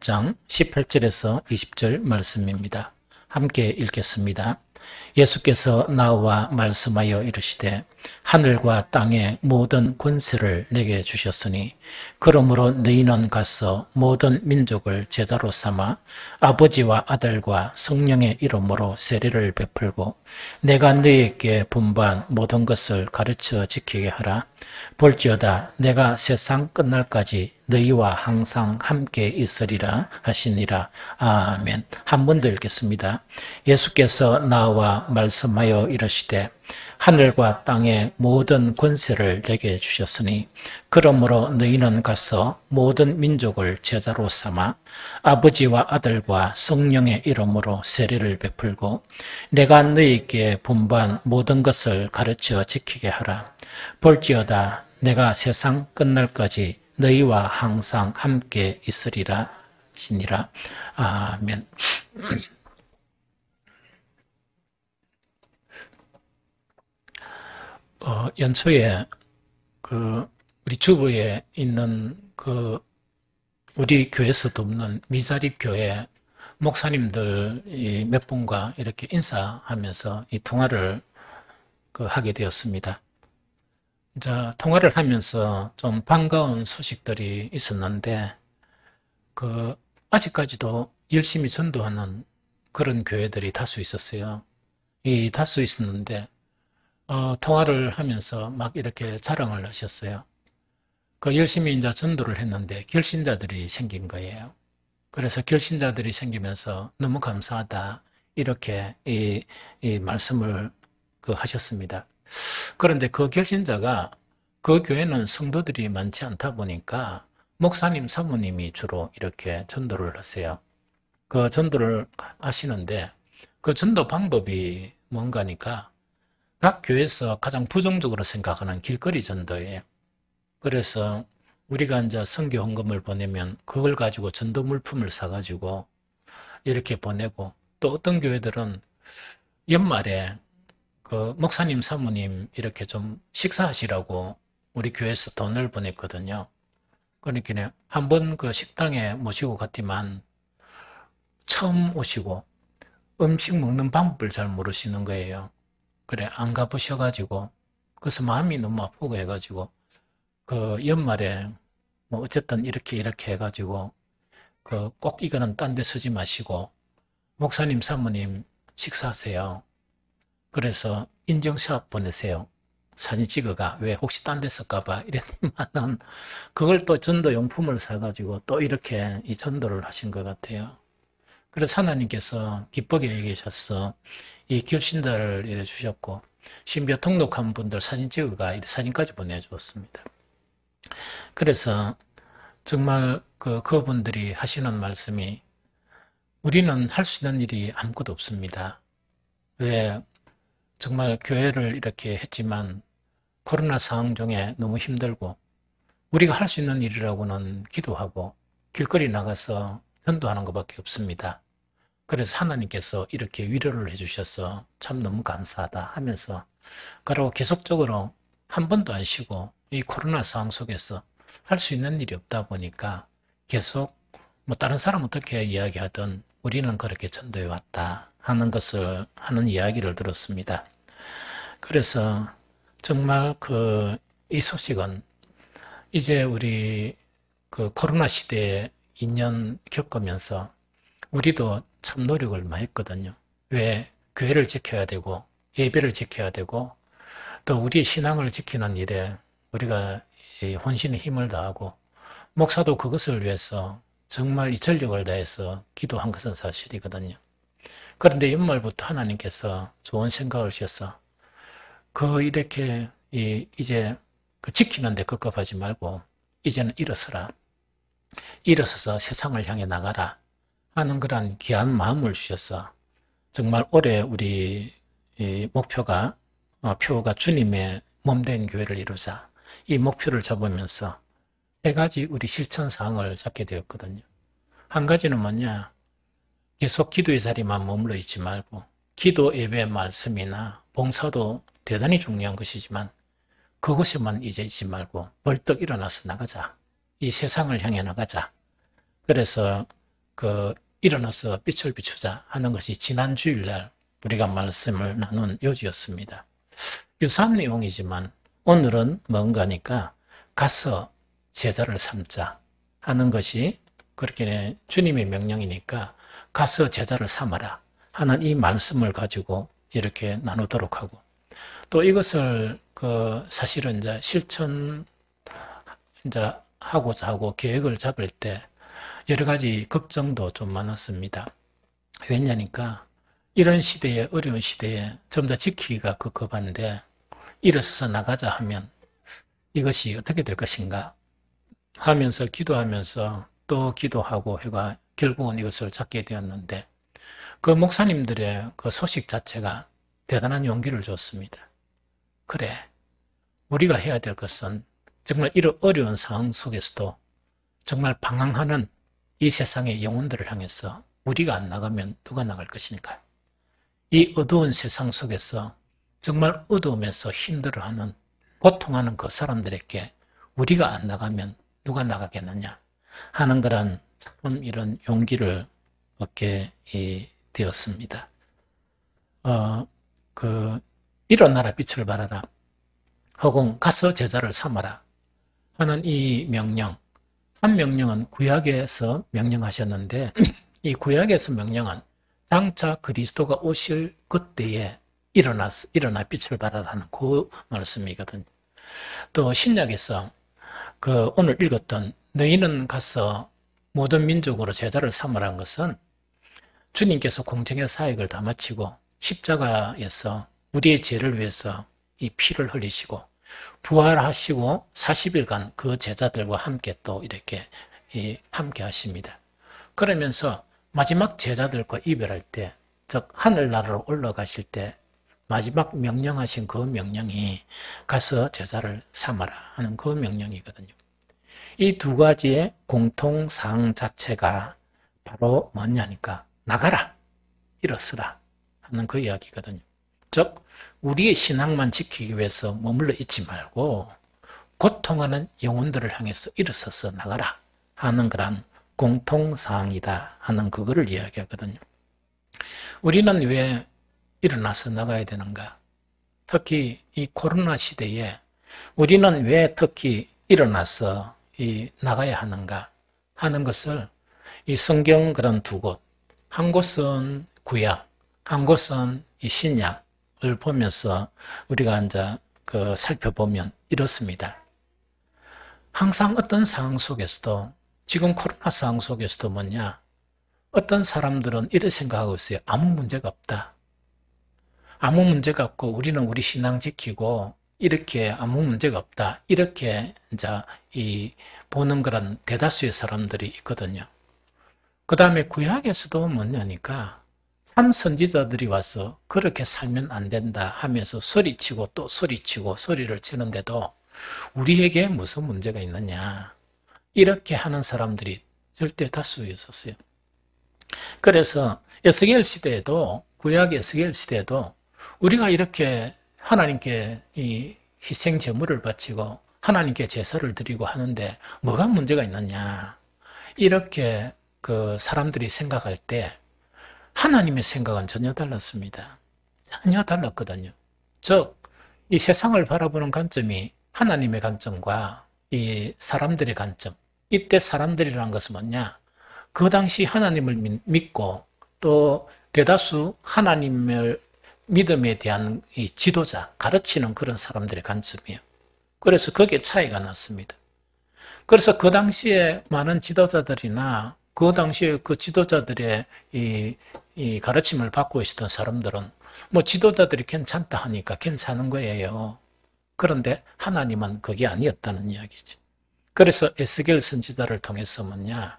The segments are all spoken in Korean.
1장 18절에서 20절 말씀입니다. 함께 읽겠습니다. 예수께서 나와 말씀하여 이르시되 하늘과 땅의 모든 권세를 내게 주셨으니 그러므로 너희는 가서 모든 민족을 제자로 삼아 아버지와 아들과 성령의 이름으로 세례를 베풀고 내가 너희에게 분부한 모든 것을 가르쳐 지키게 하라. 볼지어다 내가 세상 끝날까지 너희와 항상 함께 있으리라 하시니라. 아멘. 한 번 더 읽겠습니다. 예수께서 나와 말씀하여 이르시되 하늘과 땅의 모든 권세를 내게 주셨으니 그러므로 너희는 가서 모든 민족을 제자로 삼아 아버지와 아들과 성령의 이름으로 세례를 베풀고 내가 너희에게 분부한 모든 것을 가르쳐 지키게 하라. 볼지어다 내가 세상 끝날까지 너희와 항상 함께 있으리라 하시니라. 아멘. 연초에 우리 주부에 있는 우리 교회에서 돕는 미자립 교회 목사님들 몇 분과 이렇게 인사하면서 이 통화를 하게 되었습니다. 이제 통화를 하면서 좀 반가운 소식들이 있었는데 아직까지도 열심히 전도하는 그런 교회들이 다수 있었어요. 이 다수 있었는데 통화를 하면서 막 이렇게 자랑을 하셨어요. 열심히 이제 전도를 했는데 결신자들이 생긴 거예요. 그래서 결신자들이 생기면서 너무 감사하다 이렇게 이 말씀을 하셨습니다. 그런데 그 결신자가 그 교회는 성도들이 많지 않다 보니까 목사님, 사모님이 주로 이렇게 전도를 하세요. 그 전도를 하시는데 그 전도 방법이 뭔가니까 각 교회에서 가장 부정적으로 생각하는 길거리 전도예요. 그래서 우리가 이제 선교 헌금을 보내면 그걸 가지고 전도 물품을 사가지고 이렇게 보내고 또 어떤 교회들은 연말에 목사님, 사모님 이렇게 좀 식사하시라고 우리 교회에서 돈을 보냈거든요. 그러니까 한번 식당에 모시고 갔지만 처음 오시고 음식 먹는 방법을 잘 모르시는 거예요. 그래 안 가보셔가지고 그래서 마음이 너무 아프고 해가지고 연말에 뭐 어쨌든 이렇게 해가지고 꼭 이거는 딴 데 쓰지 마시고 목사님, 사모님 식사하세요. 그래서 인증샷 보내세요. 사진 찍어가. 왜 혹시 딴 데 쓸까봐 이랬지만은 그걸 또 전도용품을 사가지고 또 이렇게 이 전도를 하신 것 같아요. 그래서 하나님께서 기쁘게 여기셔서 이 결신자를 이래 주셨고 심지어 등록한 분들 사진 찍어가 사진까지 보내주었습니다. 그래서 정말 그분들이 하시는 말씀이 우리는 할 수 있는 일이 아무것도 없습니다. 왜 정말 교회를 이렇게 했지만 코로나 상황 중에 너무 힘들고 우리가 할 수 있는 일이라고는 기도하고 길거리 나가서 전도하는 것밖에 없습니다. 그래서 하나님께서 이렇게 위로를 해주셔서 참 너무 감사하다 하면서 그리고 계속적으로 한 번도 안 쉬고 이 코로나 상황 속에서 할 수 있는 일이 없다 보니까 계속 뭐 다른 사람 어떻게 이야기하든 우리는 그렇게 전도해 왔다 하는 이야기를 들었습니다. 그래서 정말 이 소식은 이제 우리 코로나 시대에 2년 겪으면서 우리도 참 노력을 많이 했거든요. 왜 교회를 지켜야 되고 예배를 지켜야 되고 또 우리의 신앙을 지키는 일에 우리가 혼신의 힘을 다하고 목사도 그것을 위해서 정말 이 전력을 다해서 기도한 것은 사실이거든요. 그런데 연말부터 하나님께서 좋은 생각을 주셔서 이렇게 이제 지키는 데 급급하지 말고 이제는 일어서라. 일어서서 세상을 향해 나가라 하는 그런 귀한 마음을 주셔서 정말 올해 우리 목표가 주님의 몸된 교회를 이루자 이 목표를 잡으면서 3가지 우리 실천 사항을 잡게 되었거든요. 한 가지는 뭐냐? 계속 기도의 자리만 머물러 있지 말고 기도, 예배, 말씀이나 봉사도 대단히 중요한 것이지만 그것에만 이제 있지 말고 벌떡 일어나서 나가자. 이 세상을 향해 나가자. 그래서 일어나서 빛을 비추자 하는 것이 지난 주일날 우리가 말씀을 나눈 요지였습니다. 유사한 내용이지만 오늘은 뭔가니까 가서 제자를 삼자 하는 것이 그렇게 주님의 명령이니까 가서 제자를 삼아라 하는 이 말씀을 가지고 이렇게 나누도록 하고, 또 이것을 사실은 이제 실천 이제 하고자 하고 계획을 잡을 때 여러 가지 걱정도 좀 많았습니다. 왜냐니까 이런 시대에, 어려운 시대에 좀 더 지키기가 급급한데 일어서서 나가자 하면 이것이 어떻게 될 것인가 하면서 기도하면서 또 기도하고 해가 결국은 이것을 잡게 되었는데, 그 목사님들의 그 소식 자체가 대단한 용기를 줬습니다. 그래, 우리가 해야 될 것은 정말 이런 어려운 상황 속에서도 정말 방황하는 이 세상의 영혼들을 향해서 우리가 안 나가면 누가 나갈 것인가? 이 어두운 세상 속에서 정말 어두움에서 힘들어하는, 고통하는 그 사람들에게 우리가 안 나가면 누가 나가겠느냐 하는 그런 참 이런 용기를 얻게 되었습니다. 일어나라 빛을 발하라 혹은 가서 제자를 삼아라 하는 이 명령, 한 명령은 구약에서 명령하셨는데 이 구약에서 명령은 장차 그리스도가 오실 그때에 일어나 빛을 발하라는 그 말씀이거든요. 또 신약에서 오늘 읽었던 너희는 가서 모든 민족으로 제자를 삼으라는 것은 주님께서 공생의 사역을 다 마치고 십자가에서 우리의 죄를 위해서 이 피를 흘리시고 부활하시고 40일간 그 제자들과 함께 또 이렇게 함께 하십니다. 그러면서 마지막 제자들과 이별할 때, 즉 하늘나라로 올라가실 때 마지막 명령하신 그 명령이 가서 제자를 삼아라 하는 그 명령이거든요. 이 두 가지의 공통사항 자체가 바로 뭐냐니까 나가라, 일어서라 하는 그 이야기거든요. 즉 우리의 신앙만 지키기 위해서 머물러 있지 말고 고통하는 영혼들을 향해서 일어서서 나가라 하는 그런 공통사항이다 하는 그거를 이야기하거든요. 우리는 왜 일어나서 나가야 되는가? 특히 이 코로나 시대에 우리는 왜 특히 일어나서 나가야 하는가 하는 것을 이 성경 그런 두 곳, 한 곳은 구약, 한 곳은 이 신약을 보면서 우리가 이제 살펴보면 이렇습니다. 항상 어떤 상황 속에서도, 지금 코로나 상황 속에서도 뭐냐, 어떤 사람들은 이렇게 생각하고 있어요. 아무 문제가 없다. 아무 문제가 없고 우리는 우리 신앙 지키고 이렇게 아무 문제가 없다. 이렇게 이제 보는 그런 대다수의 사람들이 있거든요. 그 다음에 구약에서도 뭐냐니까 참 선지자들이 와서 그렇게 살면 안 된다 하면서 소리치고 또 소리치고 소리를 치는데도 우리에게 무슨 문제가 있느냐, 이렇게 하는 사람들이 절대 다수였었어요. 그래서 에스겔 시대에도, 구약 에스겔 시대에도 우리가 이렇게 하나님께 이 희생 제물을 바치고 하나님께 제사를 드리고 하는데 뭐가 문제가 있느냐, 이렇게 사람들이 생각할 때 하나님의 생각은 전혀 달랐습니다. 전혀 달랐거든요. 즉 이 세상을 바라보는 관점이 하나님의 관점과 이 사람들의 관점, 이때 사람들이라는 것은 뭐냐, 그 당시 하나님을 믿고 또 대다수 하나님을 믿음에 대한 이 지도자, 가르치는 그런 사람들의 관점이에요. 그래서 거기에 차이가 났습니다. 그래서 그 당시에 많은 지도자들이나 그 당시에 그 지도자들의 이 가르침을 받고 있었던 사람들은 뭐 지도자들이 괜찮다 하니까 괜찮은 거예요. 그런데 하나님은 그게 아니었다는 이야기죠. 그래서 에스겔 선지자를 통해서 뭐냐,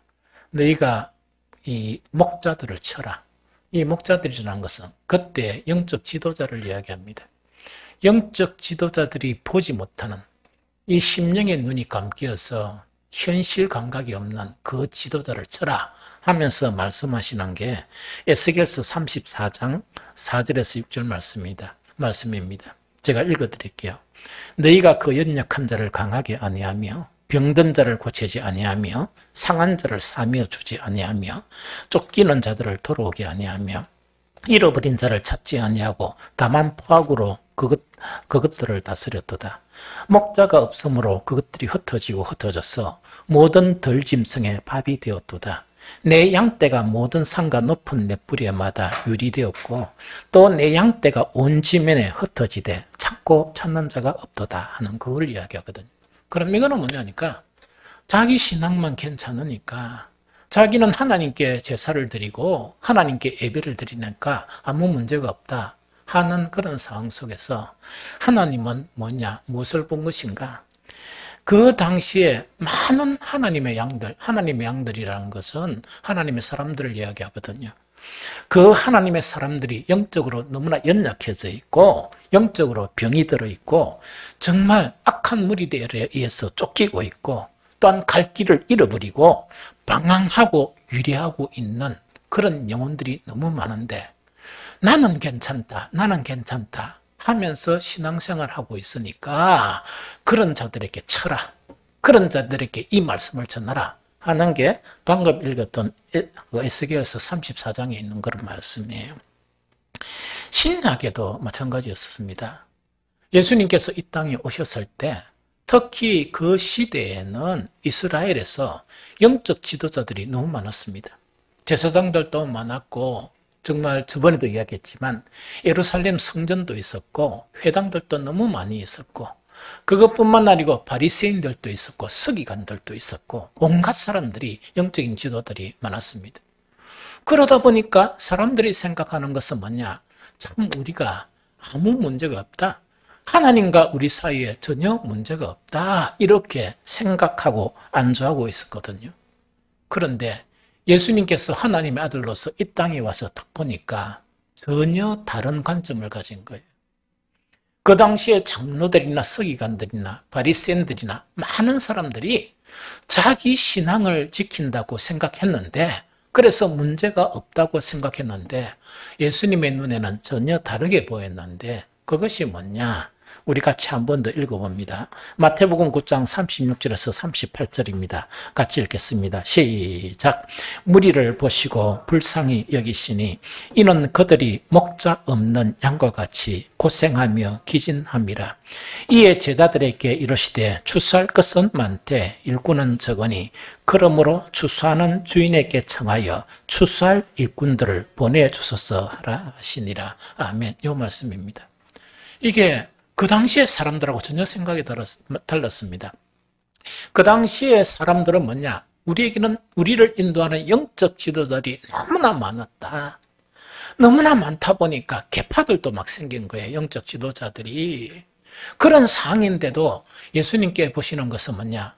너희가 이 목자들을 쳐라. 이 목자들이라는 것은 그때 영적 지도자를 이야기합니다. 영적 지도자들이 보지 못하는 이 심령의 눈이 감기어서 현실 감각이 없는 그 지도자를 쳐라 하면서 말씀하시는 게 에스겔서 34장 4절에서 6절 말씀입니다. 제가 읽어드릴게요. 너희가 그 연약한 자를 강하게 아니하며 병든 자를 고치지 아니하며 상한 자를 사며 주지 아니하며 쫓기는 자들을 돌아오게 아니하며 잃어버린 자를 찾지 아니하고 다만 포악으로 그것들을 다스렸도다. 목자가 없으므로 그것들이 흩어지고 흩어져서 모든 들짐승의 밥이 되었도다. 내 양떼가 모든 산과 높은 맷뿌리마다 유리되었고 또 내 양떼가 온 지면에 흩어지되 찾고 찾는 자가 없도다 하는 그걸 이야기하거든요. 그럼 이거는 뭐냐니까 자기 신앙만 괜찮으니까 자기는 하나님께 제사를 드리고 하나님께 예배를 드리니까 아무 문제가 없다 하는 그런 상황 속에서 하나님은 뭐냐, 무엇을 본 것인가? 그 당시에 많은 하나님의 양들이라는 것은 하나님의 사람들을 이야기하거든요. 그 하나님의 사람들이 영적으로 너무나 연약해져 있고 영적으로 병이 들어 있고 정말 악한 무리들에 의해서 쫓기고 있고 또한 갈 길을 잃어버리고 방황하고 유리하고 있는 그런 영혼들이 너무 많은데 나는 괜찮다 하면서 신앙생활하고 있으니까 그런 자들에게 쳐라, 그런 자들에게 이 말씀을 전하라 하는 게 방금 읽었던 에스겔서 34장에 있는 그런 말씀이에요. 신약에도 마찬가지였습니다. 예수님께서 이 땅에 오셨을 때 특히 그 시대에는 이스라엘에서 영적 지도자들이 너무 많았습니다. 제사장들도 많았고 정말 저번에도 이야기했지만 예루살렘 성전도 있었고 회당들도 너무 많이 있었고 그것뿐만 아니고 바리새인들도 있었고 서기관들도 있었고 온갖 사람들이 영적인 지도들이 많았습니다. 그러다 보니까 사람들이 생각하는 것은 뭐냐, 참 우리가 아무 문제가 없다, 하나님과 우리 사이에 전혀 문제가 없다 이렇게 생각하고 안주하고 있었거든요. 그런데 예수님께서 하나님의 아들로서 이 땅에 와서 딱 보니까 전혀 다른 관점을 가진 거예요. 그 당시에 장로들이나 서기관들이나 바리새인들이나 많은 사람들이 자기 신앙을 지킨다고 생각했는데 그래서 문제가 없다고 생각했는데 예수님의 눈에는 전혀 다르게 보였는데 그것이 뭐냐? 우리 같이 한 번 더 읽어봅니다. 마태복음 9장 36절에서 38절입니다. 같이 읽겠습니다. 시작. 무리를 보시고 불쌍히 여기시니 이는 그들이 목자 없는 양과 같이 고생하며 기진함이라. 이에 제자들에게 이르시되 추수할 것은 많되 일꾼은 적으니 그러므로 추수하는 주인에게 청하여 추수할 일꾼들을 보내주소서 하라 하시니라. 아멘. 이 말씀입니다. 이게 그 당시의 사람들하고 전혀 생각이 달랐습니다. 그 당시의 사람들은 뭐냐? 우리를 인도하는 영적 지도자들이 너무나 많았다. 너무나 많다 보니까 계파들도 막 생긴 거예요. 영적 지도자들이. 그런 상황인데도 예수님께 보시는 것은 뭐냐?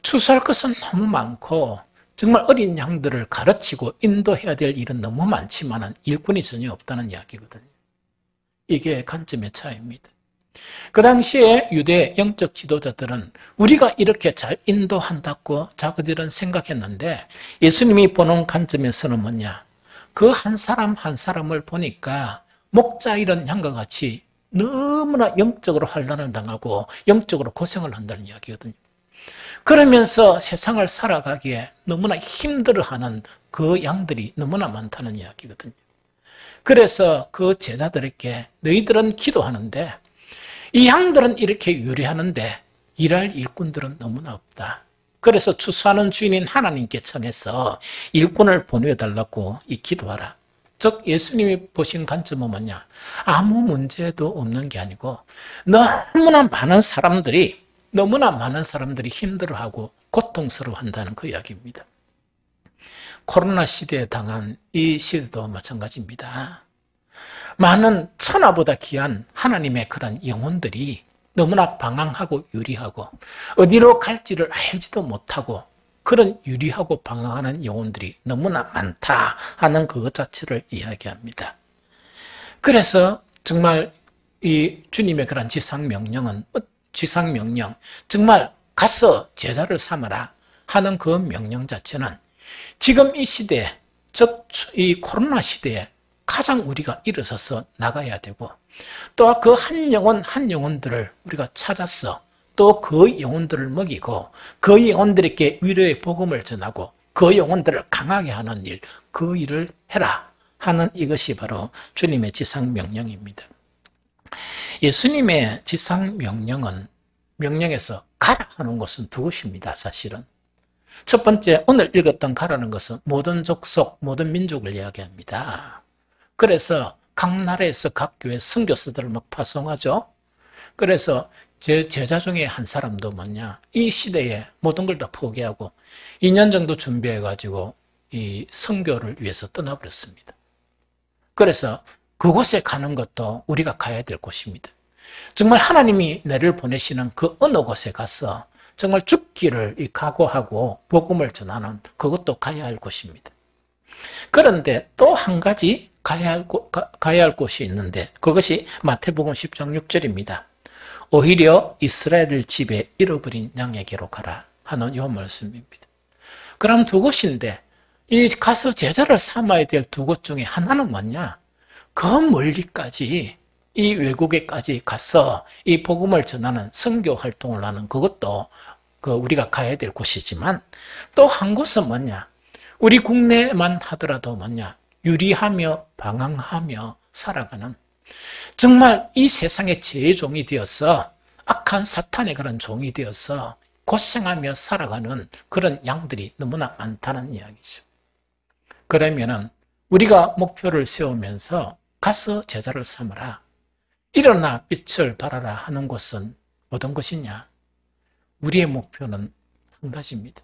추수할 것은 너무 많고 정말 어린 양들을 가르치고 인도해야 될 일은 너무 많지만 일꾼이 전혀 없다는 이야기거든요. 이게 관점의 차이입니다. 그 당시에 유대 영적 지도자들은 우리가 이렇게 잘 인도한다고 자기들은 생각했는데 예수님이 보는 관점에서는 뭐냐? 그 한 사람 한 사람을 보니까 목자 잃은 양과 같이 너무나 영적으로 환난을 당하고 영적으로 고생을 한다는 이야기거든요. 그러면서 세상을 살아가기에 너무나 힘들어하는 그 양들이 너무나 많다는 이야기거든요. 그래서 그 제자들에게 너희들은 기도하는데 이 양들은 이렇게 요리하는데 일할 일꾼들은 너무나 없다. 그래서 추수하는 주인인 하나님께 청해서 일꾼을 보내달라고 기도하라. 즉 예수님이 보신 관점은 뭐냐? 아무 문제도 없는 게 아니고 너무나 많은 사람들이 힘들어하고 고통스러워한다는 그 이야기입니다. 코로나 시대에 당한 이 시대도 마찬가지입니다. 많은 천하보다 귀한 하나님의 그런 영혼들이 너무나 방황하고 유리하고 어디로 갈지를 알지도 못하고 그런 유리하고 방황하는 영혼들이 너무나 많다 하는 그것 자체를 이야기합니다. 그래서 정말 이 주님의 그런 지상명령 정말 가서 제자를 삼아라 하는 그 명령 자체는 지금 이 시대에 즉 이 코로나 시대에 가장 우리가 일어서서 나가야 되고 또 그 한 영혼들을 우리가 찾아서 또 그 영혼들을 먹이고 그 영혼들에게 위로의 복음을 전하고 그 영혼들을 강하게 하는 일, 그 일을 해라 하는 이것이 바로 주님의 지상명령입니다. 예수님의 지상명령은 명령에서 가라 하는 것은 두 것입니다. 사실은 첫 번째 오늘 읽었던 가라는 것은 모든 족속, 모든 민족을 이야기합니다. 그래서 각 나라에서 각 교회 선교사들을 막 파송하죠. 그래서 제 제자 중에 한 사람도 뭐냐, 이 시대에 모든 걸 다 포기하고 2년 정도 준비해가지고 이 선교를 위해서 떠나버렸습니다. 그래서 그곳에 가는 것도 우리가 가야 될 곳입니다. 정말 하나님이 나를 보내시는 그 어느 곳에 가서 정말 죽기를 각오하고 복음을 전하는 그것도 가야 할 곳입니다. 그런데 또 한 가지 가야 할 곳이 있는데 그것이 마태복음 10장 6절입니다. 오히려 이스라엘 집에 잃어버린 양에게로 가라 하는 이 말씀입니다. 그럼 두 곳인데 이 가서 제자를 삼아야 될 두 곳 중에 하나는 뭐냐? 그 멀리까지 이 외국에까지 가서 이 복음을 전하는 선교 활동을 하는 그것도 우리가 가야 될 곳이지만 또 한 곳은 뭐냐? 우리 국내만 하더라도 뭐냐? 유리하며 방황하며 살아가는 정말 이 세상의 제종이 되어서 악한 사탄의 그런 종이 되어서 고생하며 살아가는 그런 양들이 너무나 많다는 이야기죠. 그러면은 우리가 목표를 세우면서 가서 제자를 삼으라. 일어나 빛을 발하라 하는 것은 어떤 것이냐? 우리의 목표는 한 가지입니다.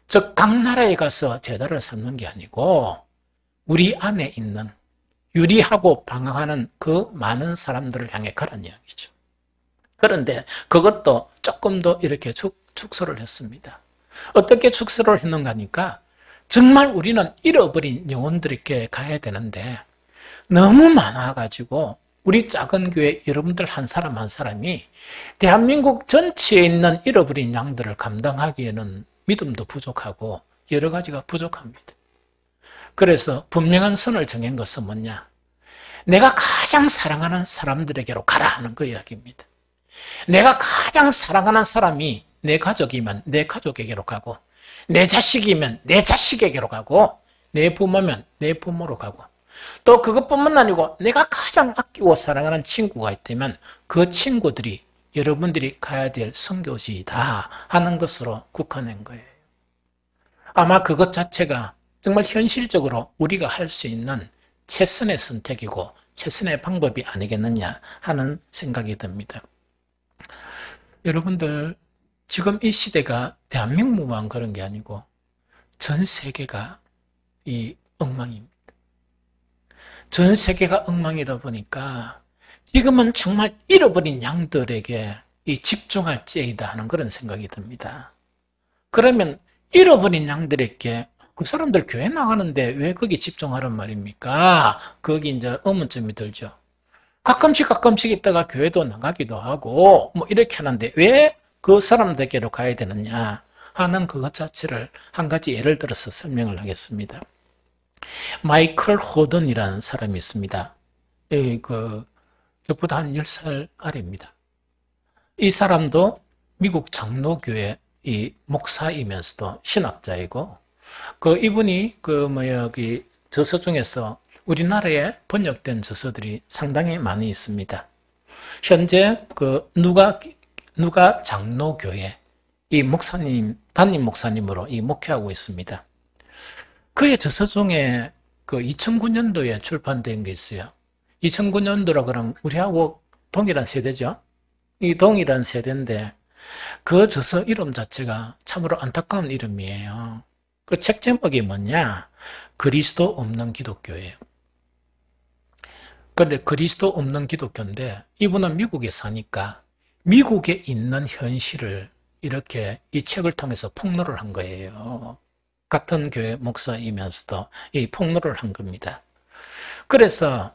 즉, 각 나라에 가서 제자를 삼는 게 아니고 우리 안에 있는 유리하고 방황하는 그 많은 사람들을 향해 가라는 이야기죠. 그런데 그것도 조금 더 이렇게 축소를 했습니다. 어떻게 축소를 했는가 하니까 정말 우리는 잃어버린 영혼들에게 가야 되는데 너무 많아가지고 우리 작은 교회 여러분들 한 사람 한 사람이 대한민국 전체에 있는 잃어버린 양들을 감당하기에는 믿음도 부족하고 여러 가지가 부족합니다. 그래서 분명한 선을 정한 것은 뭐냐? 내가 가장 사랑하는 사람들에게로 가라 하는 그 이야기입니다. 내가 가장 사랑하는 사람이 내 가족이면 내 가족에게로 가고 내 자식이면 내 자식에게로 가고 내 부모면 내 부모로 가고 또 그것뿐만 아니고 내가 가장 아끼고 사랑하는 친구가 있다면 그 친구들이 여러분들이 가야 될 선교지이다 하는 것으로 국한한 거예요. 아마 그것 자체가 정말 현실적으로 우리가 할 수 있는 최선의 선택이고 최선의 방법이 아니겠느냐 하는 생각이 듭니다. 여러분들 지금 이 시대가 대한민국만 그런 게 아니고 전 세계가 이 엉망입니다. 전 세계가 엉망이다 보니까 지금은 정말 잃어버린 양들에게 이 집중할 때이다 하는 그런 생각이 듭니다. 그러면 잃어버린 양들에게 그 사람들 교회 나가는데 왜 거기 집중하란 말입니까? 거기 이제 의문점이 들죠. 가끔씩 있다가 교회도 나가기도 하고 뭐 이렇게 하는데 왜 그 사람들에게로 가야 되느냐 하는 그것 자체를 한 가지 예를 들어서 설명을 하겠습니다. 마이클 호든이라는 사람이 있습니다. 저보다 한 10살 아래입니다. 이 사람도 미국 장로교회 이 목사이면서도 신학자이고 이분이 저서 중에서 우리나라에 번역된 저서들이 상당히 많이 있습니다. 현재 누가 장로교회 이 목사님, 담임 목사님으로 이 목회하고 있습니다. 그의 저서 중에 2009년도에 출판된 게 있어요. 2009년도라 그러면 우리하고 동일한 세대죠. 이 동일한 세대인데 그 저서 이름 자체가 참으로 안타까운 이름이에요. 그 책 제목이 뭐냐? 그리스도 없는 기독교예요. 그런데 그리스도 없는 기독교인데 이분은 미국에 사니까 미국에 있는 현실을 이렇게 이 책을 통해서 폭로를 한 거예요. 같은 교회 목사이면서도 이 폭로를 한 겁니다. 그래서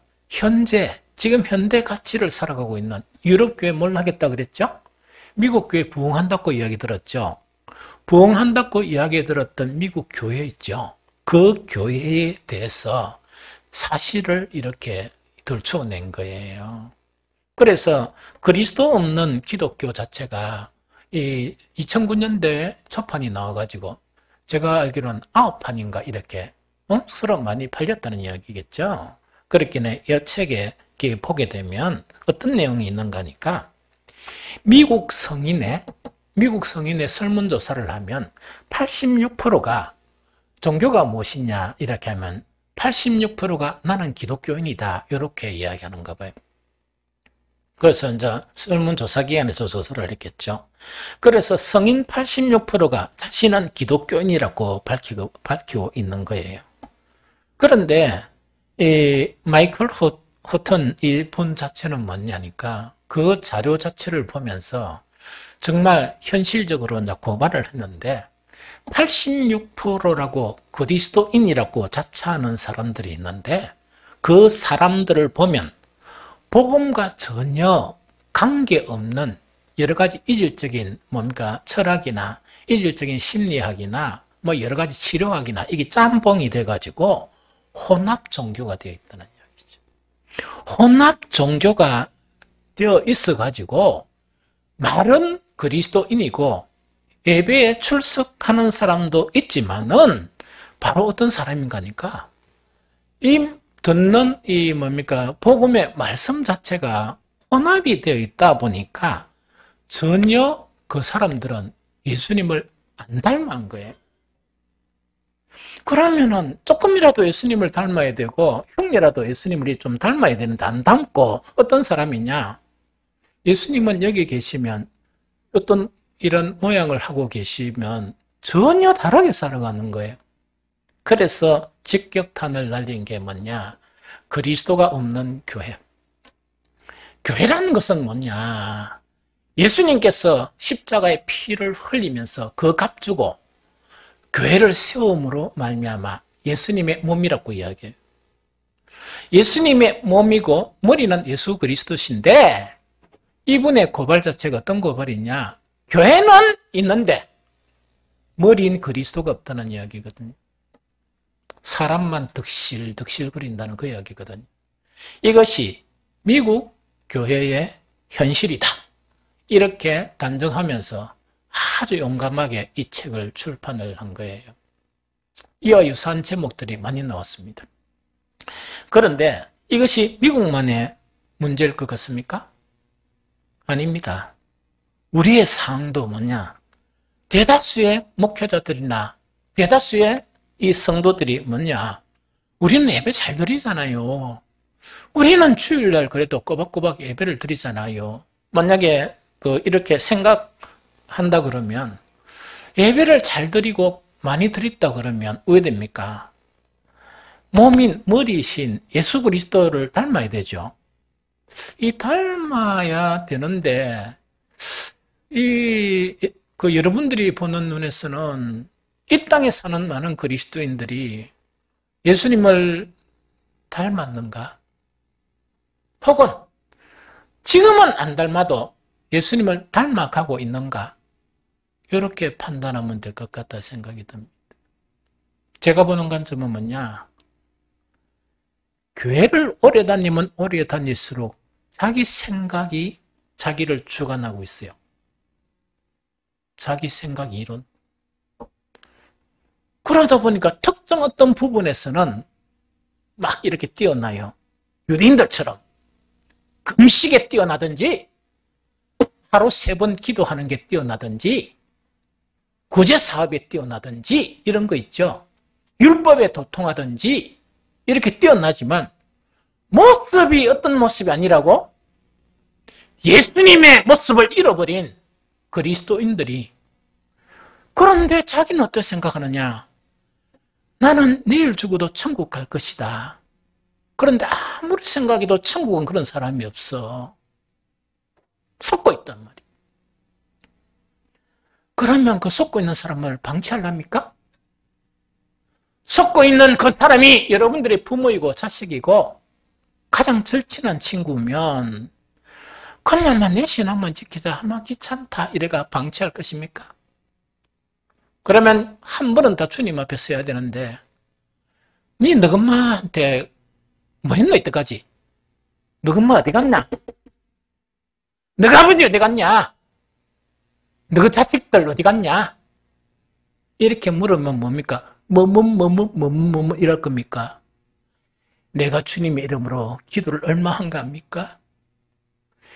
지금 현대 가치를 살아가고 있는 유럽 교회 뭘 하겠다 그랬죠? 미국 교회 부흥한다고 이야기 들었죠? 부흥한다고 이야기 들었던 미국 교회 있죠? 그 교회에 대해서 사실을 이렇게 들춰낸 거예요. 그래서 그리스도 없는 기독교 자체가 이 2009년도에 초판이 나와가지고 제가 알기로는 9판인가 이렇게 서로 많이 팔렸다는 이야기겠죠. 그렇기는 이 책에 보게 되면 어떤 내용이 있는가 하니까 미국 성인의 설문조사를 하면 86%가 종교가 무엇이냐 이렇게 하면 86%가 나는 기독교인이다 이렇게 이야기하는가 봐요. 그래서 이제 설문조사 기관에서 조사를 했겠죠. 그래서 성인 86%가 자신은 기독교인이라고 밝히고 있는 거예요. 그런데 이 마이클 호튼 이분 자체는 뭐냐니까 그 자료 자체를 보면서 정말 현실적으로 이제 고발을 했는데 86%라고 그리스도인이라고 자처하는 사람들이 있는데 그 사람들을 보면 복음과 전혀 관계없는 여러 가지 이질적인 철학이나 이질적인 심리학이나 뭐 여러 가지 치료학이나 이게 짬뽕이 돼가지고 혼합 종교가 되어 있다는 이야기죠. 혼합 종교가 되어 있어가지고 말은 그리스도인이고 예배에 출석하는 사람도 있지만은 바로 어떤 사람인가 하니까 이 듣는 복음의 말씀 자체가 혼합이 되어 있다 보니까 전혀 그 사람들은 예수님을 안 닮은 거예요. 그러면은 조금이라도 예수님을 닮아야 되고 형이라도 예수님을 좀 닮아야 되는데 안 닮고 어떤 사람이냐? 예수님은 여기 계시면 어떤 이런 모양을 하고 계시면 전혀 다르게 살아가는 거예요. 그래서 직격탄을 날린 게 뭐냐? 그리스도가 없는 교회. 교회라는 것은 뭐냐? 예수님께서 십자가의 피를 흘리면서 그 값주고 교회를 세움으로 말미암아 예수님의 몸이라고 이야기해요. 예수님의 몸이고 머리는 예수 그리스도신데 이분의 고발 자체가 어떤 고발이냐? 교회는 있는데 머리인 그리스도가 없다는 이야기거든요. 사람만 득실득실 거린다는 그 이야기거든요. 이것이 미국 교회의 현실이다. 이렇게 단정하면서 아주 용감하게 이 책을 출판을 한 거예요. 이와 유사한 제목들이 많이 나왔습니다. 그런데 이것이 미국만의 문제일 것 같습니까? 아닙니다. 우리의 상황도 뭐냐? 대다수의 목회자들이나 대다수의 이 성도들이 뭐냐? 우리는 예배 잘 드리잖아요. 우리는 주일날 그래도 꼬박꼬박 예배를 드리잖아요. 만약에 이렇게 생각한다 그러면 예배를 잘 드리고 많이 드렸다 그러면 왜 됩니까? 머리신 예수 그리스도를 닮아야 되죠. 이 닮아야 되는데 여러분들이 보는 눈에서는 이 땅에 사는 많은 그리스도인들이 예수님을 닮았는가? 혹은 지금은 안 닮아도 예수님을 닮아가고 있는가? 이렇게 판단하면 될 것 같다 생각이 듭니다. 제가 보는 관점은 뭐냐? 교회를 오래 다니면 오래 다닐수록 자기 생각이 자기를 주관하고 있어요. 자기 생각 이론. 그러다 보니까 특정 어떤 부분에서는 막 이렇게 뛰어나요. 유대인들처럼 금식에 뛰어나든지 하루 3번 기도하는 게 뛰어나든지 구제 사업에 뛰어나든지 이런 거 있죠. 율법에 도통하든지 이렇게 뛰어나지만 모습이 어떤 모습이 아니라고? 예수님의 모습을 잃어버린 그리스도인들이. 그런데 자기는 어떻게 생각하느냐? 나는 내일 죽어도 천국 갈 것이다. 그런데 아무리 생각해도 천국은 그런 사람이 없어. 속고 있단 말이에요. 그러면 그 속고 있는 사람을 방치하랍니까? 속고 있는 그 사람이 여러분들의 부모이고 자식이고 가장 절친한 친구면 그냥만 내 신앙만 지키자 하면 귀찮다 이래가 방치할 것입니까? 그러면 한 번은 다 주님 앞에 서야 되는데 너희 엄마한테 뭐 했노 이때까지? 너희 엄마 어디 갔나? 너가 아버지 어디 갔냐? 너 자식들 어디 갔냐? 이렇게 물으면 뭡니까? 이럴 겁니까? 내가 주님의 이름으로 기도를 얼마 한가 합니까?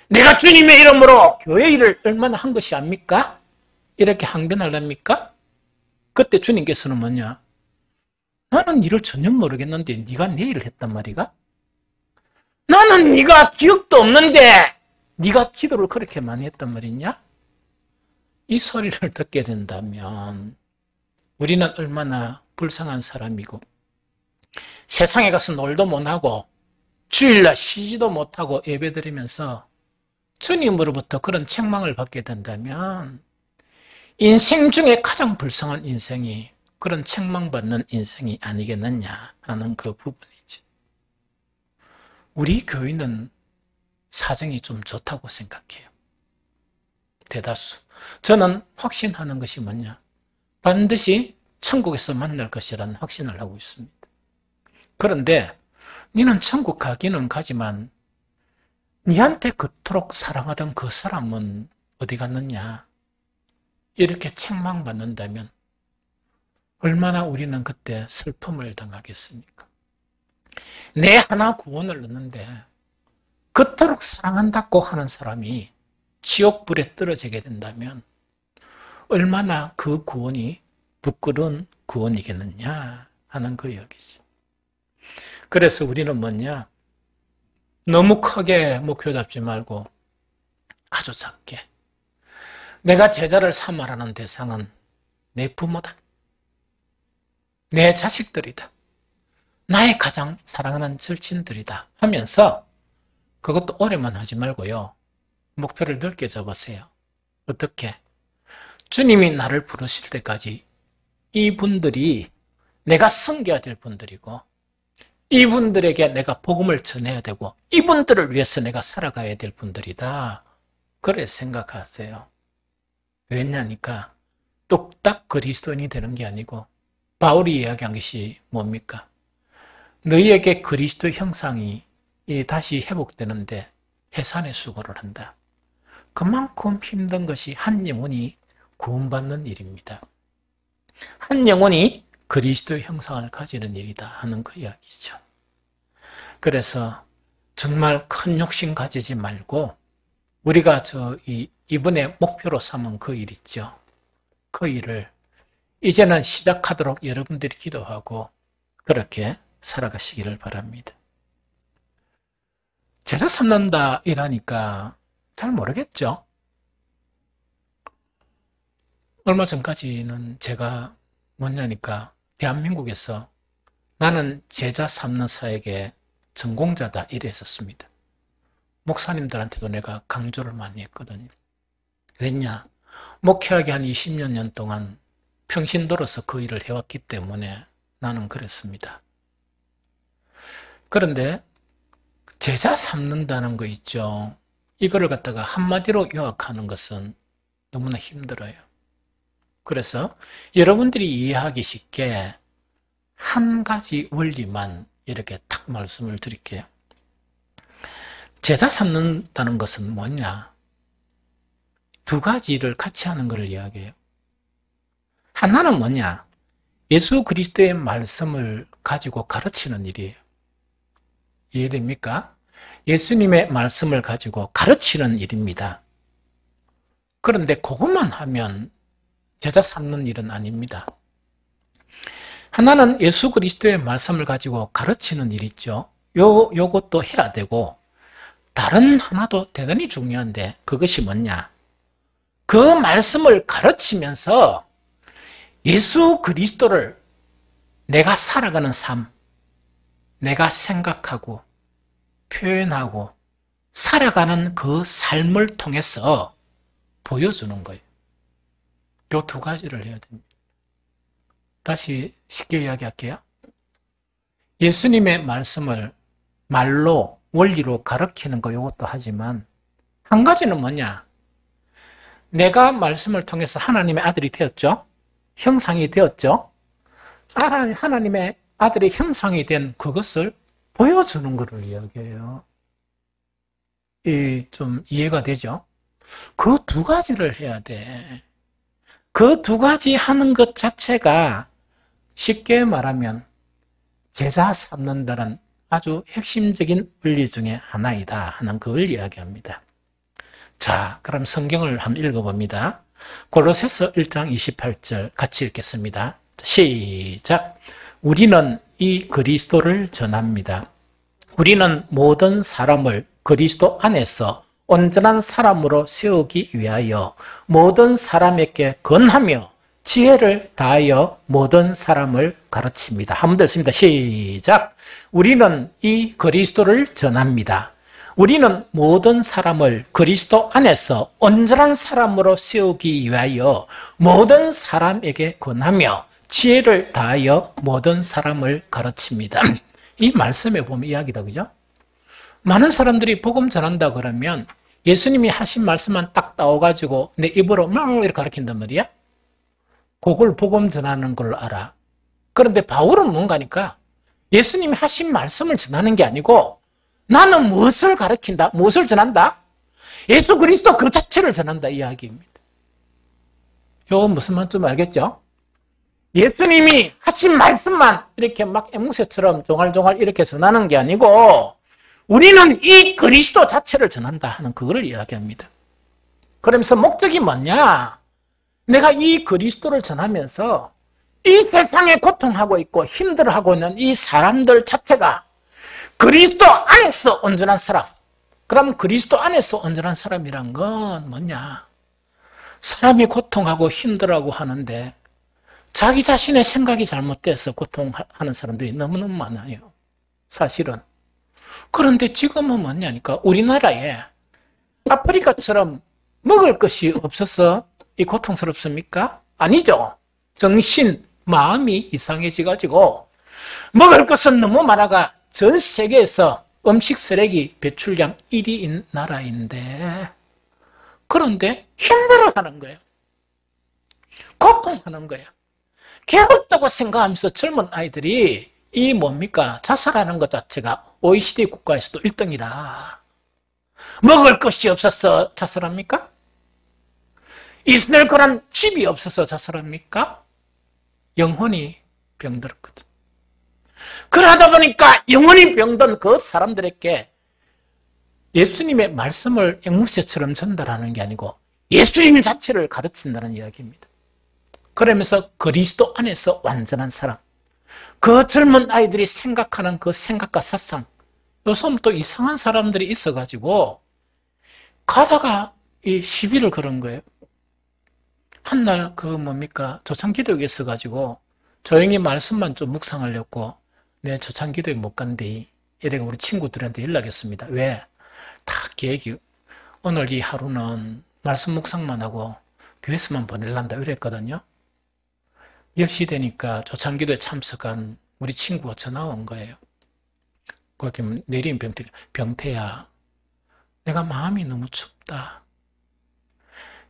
내가 주님의 이름으로 교회 일을 얼마나 한 것이 압니까? 이렇게 항변하랍니까? 그때 주님께서는 뭐냐? 나는 일을 전혀 모르겠는데 네가 내 일을 했단 말이가? 나는 네가 기억도 없는데 네가 기도를 그렇게 많이 했단 말이냐? 이 소리를 듣게 된다면 우리는 얼마나 불쌍한 사람이고 세상에 가서 놀도 못하고 주일날 쉬지도 못하고 예배드리면서 주님으로부터 그런 책망을 받게 된다면 인생 중에 가장 불쌍한 인생이 그런 책망받는 인생이 아니겠느냐 하는 그 부분이죠. 우리 교회는 사정이 좀 좋다고 생각해요. 대다수. 저는 확신하는 것이 뭐냐? 반드시 천국에서 만날 것이라는 확신을 하고 있습니다. 그런데 너는 천국 가기는 가지만 니한테 그토록 사랑하던 그 사람은 어디 갔느냐? 이렇게 책망받는다면 얼마나 우리는 그때 슬픔을 당하겠습니까? 내 하나 구원을 넣는데 그토록 사랑한다고 하는 사람이 지옥불에 떨어지게 된다면 얼마나 그 구원이 부끄러운 구원이겠느냐 하는 그 이야기죠. 그래서 우리는 뭐냐? 너무 크게 목표 잡지 말고 아주 작게 내가 제자를 삼아라는 대상은 내 부모다. 내 자식들이다. 나의 가장 사랑하는 절친들이다 하면서 그것도 오래만 하지 말고요. 목표를 넓게 잡으세요. 어떻게? 주님이 나를 부르실 때까지 이분들이 내가 섬겨야 될 분들이고 이분들에게 내가 복음을 전해야 되고 이분들을 위해서 내가 살아가야 될 분들이다. 그래 생각하세요. 왜냐니까 뚝딱 그리스도인이 되는 게 아니고 바울이 이야기한 것이 뭡니까? 너희에게 그리스도의 형상이 다시 회복되는데 해산의 수고를 한다. 그만큼 힘든 것이 한 영혼이 구원받는 일입니다. 한 영혼이 그리스도의 형상을 가지는 일이다 하는 그 이야기죠. 그래서 정말 큰 욕심 가지지 말고 우리가 이번에 목표로 삼은 그 일 있죠. 그 일을 이제는 시작하도록 여러분들이 기도하고 그렇게 살아가시기를 바랍니다. 제자 삼는다 이라니까 잘 모르겠죠? 얼마 전까지는 제가 뭐냐니까 대한민국에서 나는 제자 삼는 사역의 전공자다 이랬었습니다. 목사님들한테도 내가 강조를 많이 했거든요. 왜냐? 목회하기 한 20여 년 동안 평신도로서 그 일을 해왔기 때문에 나는 그랬습니다. 그런데 제자 삼는다는 거 있죠. 이거를 갖다가 한마디로 요약하는 것은 너무나 힘들어요. 그래서 여러분들이 이해하기 쉽게 한 가지 원리만 이렇게 탁 말씀을 드릴게요. 제자 삼는다는 것은 뭐냐? 두 가지를 같이 하는 것을 이야기해요. 하나는 뭐냐? 예수 그리스도의 말씀을 가지고 가르치는 일이에요. 이해됩니까? 예수님의 말씀을 가지고 가르치는 일입니다. 그런데 그것만 하면 제자 삼는 일은 아닙니다. 하나는 예수 그리스도의 말씀을 가지고 가르치는 일 있죠. 요것도 해야 되고 다른 하나도 대단히 중요한데 그것이 뭐냐? 그 말씀을 가르치면서 예수 그리스도를 내가 살아가는 삶, 내가 생각하고 표현하고 살아가는 그 삶을 통해서 보여주는 거예요. 요 두 가지를 해야 됩니다. 다시 쉽게 이야기할게요. 예수님의 말씀을 말로 원리로 가르치는 거 이것도 하지만 한 가지는 뭐냐? 내가 말씀을 통해서 하나님의 아들이 되었죠? 형상이 되었죠? 하나님의 아들의 형상이 된 그것을 보여주는 것을 이야기해요. 좀 이해가 되죠? 그 두 가지를 해야 돼. 그 두 가지 하는 것 자체가 쉽게 말하면 제자 삼는다는 아주 핵심적인 원리 중에 하나이다 하는 그걸 이야기합니다. 자, 그럼 성경을 한번 읽어봅니다. 골로새서 1장 28절 같이 읽겠습니다. 시작. 우리는 이 그리스도를 전합니다. 우리는 모든 사람을 그리스도 안에서 온전한 사람으로 세우기 위하여 모든 사람에게 권하며 지혜를 다하여 모든 사람을 가르칩니다. 한 번 더 읽습니다. 시작. 우리는 이 그리스도를 전합니다. 우리는 모든 사람을 그리스도 안에서 온전한 사람으로 세우기 위하여 모든 사람에게 권하며 지혜를 다하여 모든 사람을 가르칩니다. 이 말씀에 보면 이야기다, 그죠? 많은 사람들이 복음 전한다 그러면 예수님이 하신 말씀만 딱 따와가지고 내 입으로 막 이렇게 가르친단 말이야. 그걸 복음 전하는 걸로 알아. 그런데 바울은 뭔가니까 예수님이 하신 말씀을 전하는 게 아니고 나는 무엇을 가르친다? 무엇을 전한다? 예수 그리스도 그 자체를 전한다 이야기입니다. 이거 무슨 말인지 좀 알겠죠? 예수님이 하신 말씀만 이렇게 막 앵무새처럼 종알종알 이렇게 전하는 게 아니고 우리는 이 그리스도 자체를 전한다 하는 그거를 이야기합니다. 그러면서 목적이 뭐냐? 내가 이 그리스도를 전하면서 이 세상에 고통하고 있고 힘들어하고 있는 이 사람들 자체가 그리스도 안에서 온전한 사람. 그럼 그리스도 안에서 온전한 사람이란 건 뭐냐? 사람이 고통하고 힘들어하고 하는데 자기 자신의 생각이 잘못돼서 고통하는 사람들이 너무너무 많아요. 사실은. 그런데 지금은 뭐냐니까 우리나라에 아프리카처럼 먹을 것이 없어서 이 고통스럽습니까? 아니죠. 정신, 마음이 이상해져가지고 먹을 것은 너무 많아가 전 세계에서 음식 쓰레기 배출량 1위인 나라인데 그런데 힘들어하는 거예요. 고통하는 거예요. 괴롭다고 생각하면서 젊은 아이들이 이 뭡니까? 자살하는 것 자체가 OECD 국가에서도 1등이라. 먹을 것이 없어서 자살합니까? 이스라엘 거란 집이 없어서 자살합니까? 영혼이 병들었거든. 그러다 보니까 영혼이 병든 그 사람들에게 예수님의 말씀을 앵무새처럼 전달하는 게 아니고 예수님 자체를 가르친다는 이야기입니다. 그러면서 그리스도 안에서 완전한 사람, 그 젊은 아이들이 생각하는 그 생각과 사상, 요즘 또 이상한 사람들이 있어가지고 가다가 이 시비를 걸은 거예요. 한날 그 뭡니까 조창기도에 있어가지고 조용히 말씀만 좀 묵상하려고 내 조창기도에 못 간대. 이래가 우리 친구들한테 연락했습니다. 왜? 다 계획이 오늘 이 하루는 말씀 묵상만 하고 교회에서만 보내란다 이랬거든요. 10시 되니까 조창기도에 참석한 우리 친구가 전화 온 거예요. 거기 내린 병태야, 내가 마음이 너무 춥다.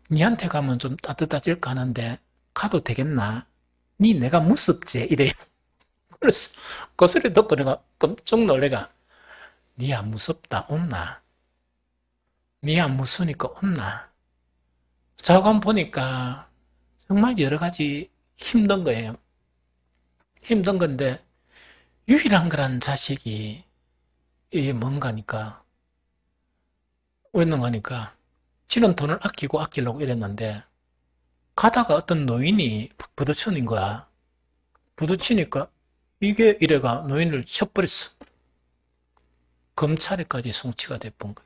니한테 가면 좀 따뜻해질까 하는데 가도 되겠나? 니 내가 무섭지? 이래요. 그래서 그 소리 듣고 내가 깜짝 놀래가 니 안 무섭다 온나? 니 안 무서우니까 온나? 자관 보니까 정말 여러 가지 힘든 거예요. 힘든 건데 유일한 거란 자식이 이게 뭔가니까 왜 있는가니까 지는 돈을 아끼려고 이랬는데 가다가 어떤 노인이 부딪히는 거야. 부딪히니까 이게 이래가 노인을 쳐버렸어. 검찰에까지 송치가 돼본 거야.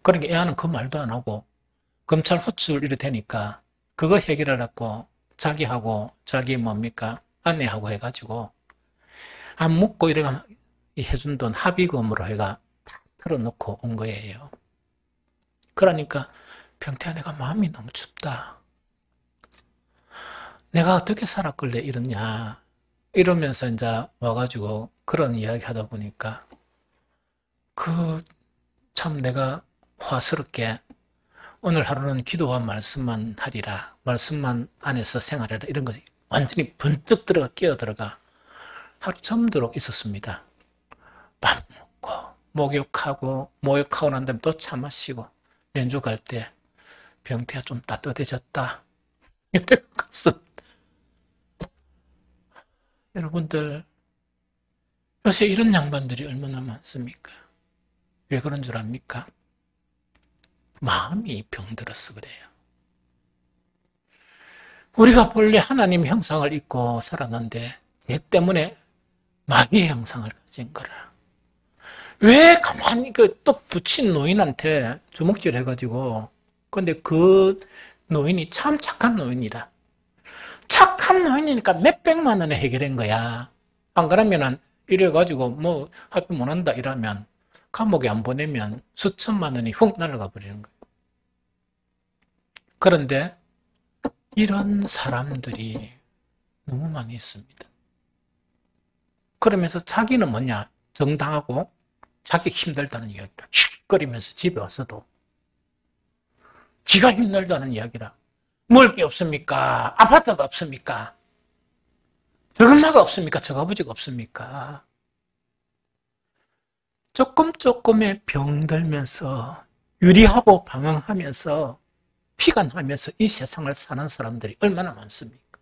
그러니까 애는 그 말도 안 하고 검찰 호출 이래 되니까 그거 해결하려고 자기하고 자기 뭡니까 아내하고 해가지고 안 묻고 이래가 해준 돈 합의금으로 해가 다 털어놓고 온 거예요. 그러니까 병태야 내가 마음이 너무 춥다. 내가 어떻게 살았길래 이러냐 이러면서 이제 와가지고 그런 이야기 하다 보니까 참 내가 화스럽게 오늘 하루는 기도와 말씀만 하리라. 말씀만 안에서 생활하라. 이런 것이 완전히 번쩍 끼어 들어가 하루 점도록 있었습니다. 밥 먹고 목욕하고 모욕하고 난 다음에 또 차 마시고 연주 갈 때 병태가 좀 따뜻해졌다. 이래 갔습니다. 여러분들 요새 이런 양반들이 얼마나 많습니까? 왜 그런 줄 압니까? 마음이 병들어서 그래요. 우리가 본래 하나님 형상을 입고 살았는데 죄 때문에 마귀의 형상을 가진 거라. 왜 가만히 또 붙인 노인한테 주먹질 해가지고, 근데 그 노인이 참 착한 노인이다. 착한 노인이니까 몇백만 원에 해결한 거야. 안 그러면은 이래가지고 뭐 합의 못한다 이러면 감옥에 안 보내면 수천만 원이 훅 날아가 버리는 거예요. 그런데 이런 사람들이 너무 많이 있습니다. 그러면서 자기는 뭐냐? 정당하고 자기 힘들다는 이야기라. 씩거리면서 집에 왔어도 지가 힘들다는 이야기라. 먹을 게 없습니까? 아파트가 없습니까? 저엄마가 없습니까? 저 아버지가 없습니까? 조금의 병들면서 유리하고 방황하면서 피관하면서 이 세상을 사는 사람들이 얼마나 많습니까?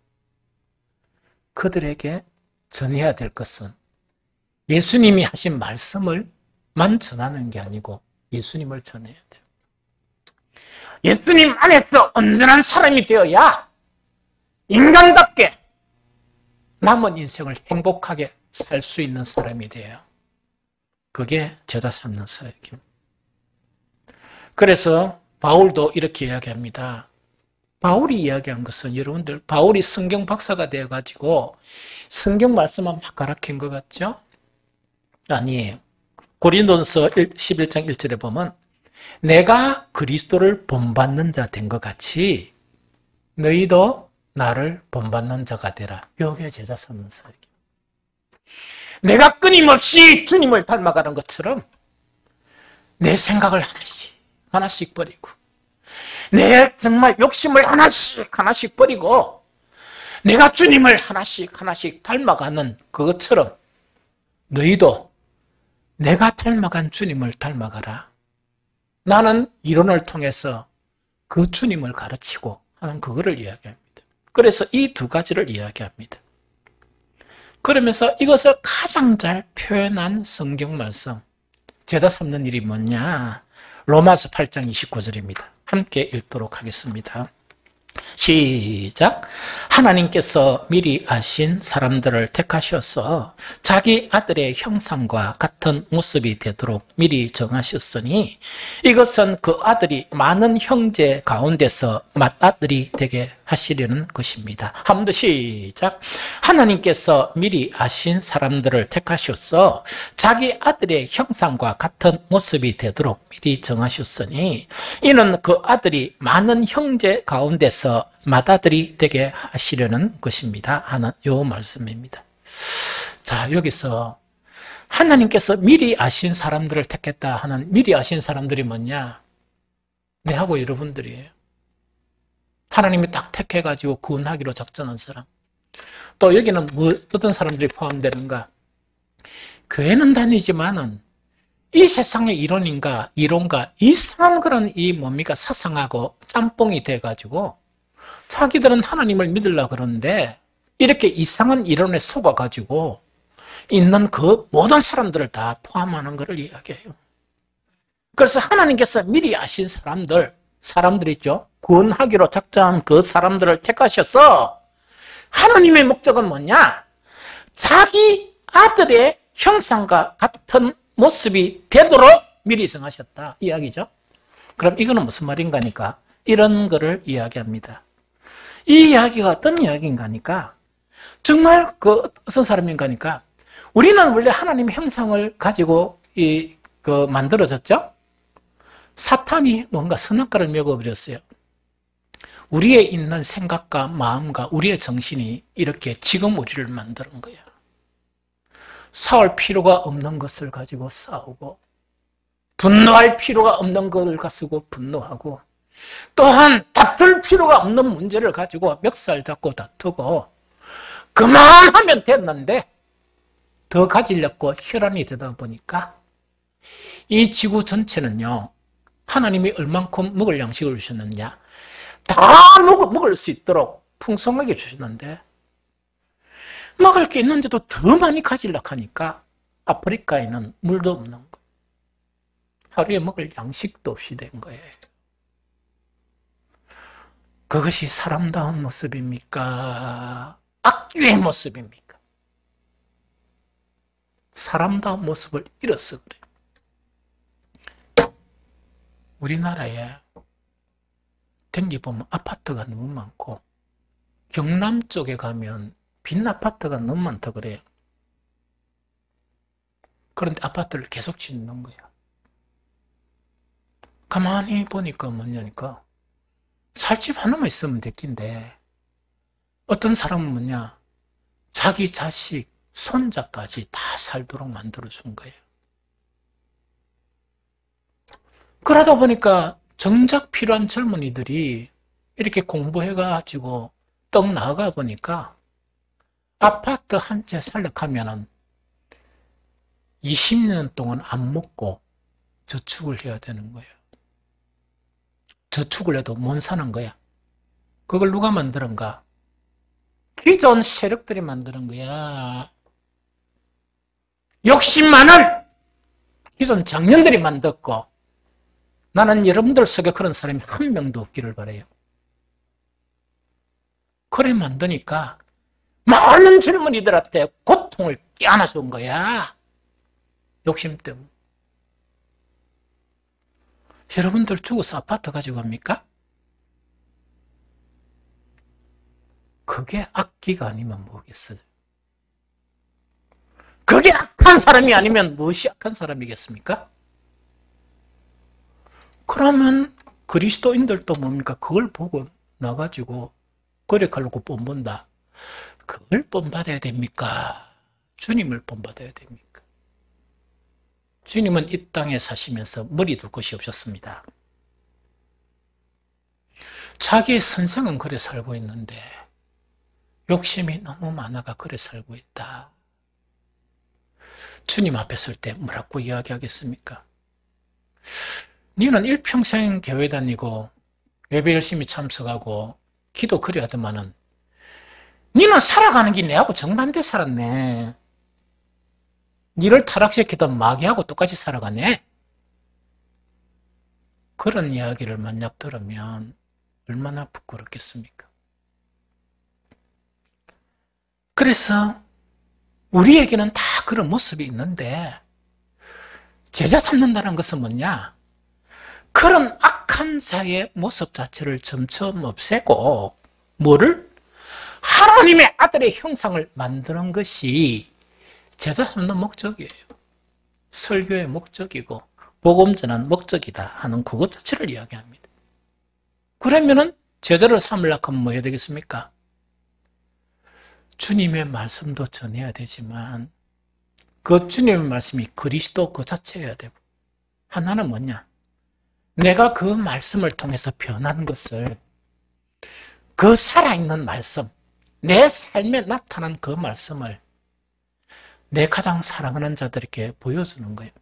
그들에게 전해야 될 것은 예수님이 하신 말씀을만 전하는 게 아니고 예수님을 전해야 돼요. 예수님 안에서 온전한 사람이 되어야 인간답게 남은 인생을 행복하게 살 수 있는 사람이 돼요. 그게 제자 삼는 사역입니다. 그래서 바울도 이렇게 이야기합니다. 바울이 이야기한 것은 여러분들 바울이 성경 박사가 되어가지고 성경 말씀만 막 가르친 것 같죠? 아니에요. 고린도서 11장 1절에 보면 내가 그리스도를 본받는 자 된 것 같이 너희도 나를 본받는 자가 되라. 이게 제자 삼는 사역이에요. 내가 끊임없이 주님을 닮아가는 것처럼 내 생각을 하나씩 버리고 내 정말 욕심을 하나씩 버리고 내가 주님을 하나씩 닮아가는 그것처럼 너희도 내가 닮아간 주님을 닮아가라. 나는 이론을 통해서 그 주님을 가르치고 하는 그거를 이야기합니다. 그래서 이 두 가지를 이야기합니다. 그러면서 이것을 가장 잘 표현한 성경 말씀, 제자 삼는 일이 뭐냐? 로마서 8장 29절입니다. 함께 읽도록 하겠습니다. 시작. 하나님께서 미리 아신 사람들을 택하셔서 자기 아들의 형상과 같은 모습이 되도록 미리 정하셨으니 이것은 그 아들이 많은 형제 가운데서 맏아들이 되게 하시려는 것입니다. 한 번 더 시작. 하나님께서 미리 아신 사람들을 택하셔서 자기 아들의 형상과 같은 모습이 되도록 미리 정하셨으니 이는 그 아들이 많은 형제 가운데서 맏아들이 되게 하시려는 것입니다 하는 요 말씀입니다. 자, 여기서 하나님께서 미리 아신 사람들을 택했다 하는 미리 아신 사람들이 뭐냐? 내하고 여러분들이에요. 하나님이 딱 택해가지고 구원하기로 작정한 사람. 또 여기는 어떤 사람들이 포함되는가? 교회는 다니지만은 이 세상의 이론과 이상한 그런 뭡니까? 사상하고 짬뽕이 돼가지고 자기들은 하나님을 믿으려고 그러는데 이렇게 이상한 이론에 속아가지고 있는 그 모든 사람들을 다 포함하는 것을 이야기해요. 그래서 하나님께서 미리 아신 사람들 있죠? 구원하기로 작정한 그 사람들을 택하셔서 하나님의 목적은 뭐냐? 자기 아들의 형상과 같은 모습이 되도록 미리 정하셨다. 이야기죠. 그럼 이거는 무슨 말인가 하니까 이런 거를 이야기합니다. 이 이야기가 어떤 이야기인가 하니까 정말 어떤 사람인가 하니까 우리는 원래 하나님의 형상을 가지고 만들어졌죠? 사탄이 뭔가 선악과를 먹어버렸어요. 우리의 있는 생각과 마음과 우리의 정신이 이렇게 지금 우리를 만드는 거야. 싸울 필요가 없는 것을 가지고 싸우고 분노할 필요가 없는 것을 가지고 분노하고 또한 다툴 필요가 없는 문제를 가지고 멱살 잡고 다투고 그만하면 됐는데 더 가지려고 혈안이 되다 보니까 이 지구 전체는요, 하나님이 얼만큼 먹을 양식을 주셨느냐, 다 먹을 수 있도록 풍성하게 주셨는데, 먹을 게 있는데도 더 많이 가지려고 하니까 아프리카에는 물도 없는 거예요. 하루에 먹을 양식도 없이 된 거예요. 그것이 사람다운 모습입니까? 악귀의 모습입니까? 사람다운 모습을 잃어서 그래요. 우리나라에 댕기보면 아파트가 너무 많고, 경남 쪽에 가면 빈 아파트가 너무 많다 그래요. 그런데 아파트를 계속 짓는 거야. 가만히 보니까 뭐냐니까, 살 집 하나만 있으면 됐긴데, 어떤 사람은 뭐냐, 자기 자식, 손자까지 다 살도록 만들어준 거예요. 그러다 보니까 정작 필요한 젊은이들이 이렇게 공부해가지고 떡 나아가 보니까 아파트 한 채 살려가면은 20년 동안 안 먹고 저축을 해야 되는 거예요. 저축을 해도 못 사는 거야. 그걸 누가 만드는가? 기존 세력들이 만드는 거야. 욕심 많은 기존 장년들이 만들었고, 나는 여러분들 속에 그런 사람이 한 명도 없기를 바라요. 그래 만드니까 많은 젊은이들한테 고통을 끼안아준 거야. 욕심 때문에. 여러분들 죽어서 아파트 가지고 갑니까? 그게 악기가 아니면 뭐겠어요? 그게 악한 사람이 아니면 무엇이 악한 사람이겠습니까? 그러면 그리스도인들도 뭡니까? 그걸 보고 나가지고 거래하려고 본본다. 그걸 본받아야 됩니까? 주님을 본받아야 됩니까? 주님은 이 땅에 사시면서 머리 둘 곳이 없었습니다. 자기의 선생은 그래 살고 있는데 욕심이 너무 많아가 그래 살고 있다. 주님 앞에 설 때 뭐라고 이야기하겠습니까? 니는 일평생 교회 다니고 예배 열심히 참석하고 기도 그리 하더만은 니는 살아가는 게 내하고 정반대 살았네. 니를 타락시키던 마귀하고 똑같이 살아가네. 그런 이야기를 만약 들으면 얼마나 부끄럽겠습니까? 그래서 우리에게는 다 그런 모습이 있는데, 제자 삼는다는 것은 뭐냐? 그런 악한 자의 모습 자체를 점점 없애고 뭐를? 하나님의 아들의 형상을 만드는 것이 제자 삼는 목적이에요. 설교의 목적이고 복음 전하는 목적이다 하는 그것 자체를 이야기합니다. 그러면은 제자를 삼으려고 하면 뭐 해야 되겠습니까? 주님의 말씀도 전해야 되지만 그 주님의 말씀이 그리스도 그 자체여야 되고, 하나는 뭐냐? 내가 그 말씀을 통해서 변한 것을, 그 살아있는 말씀, 내 삶에 나타난 그 말씀을 내 가장 사랑하는 자들에게 보여주는 거예요.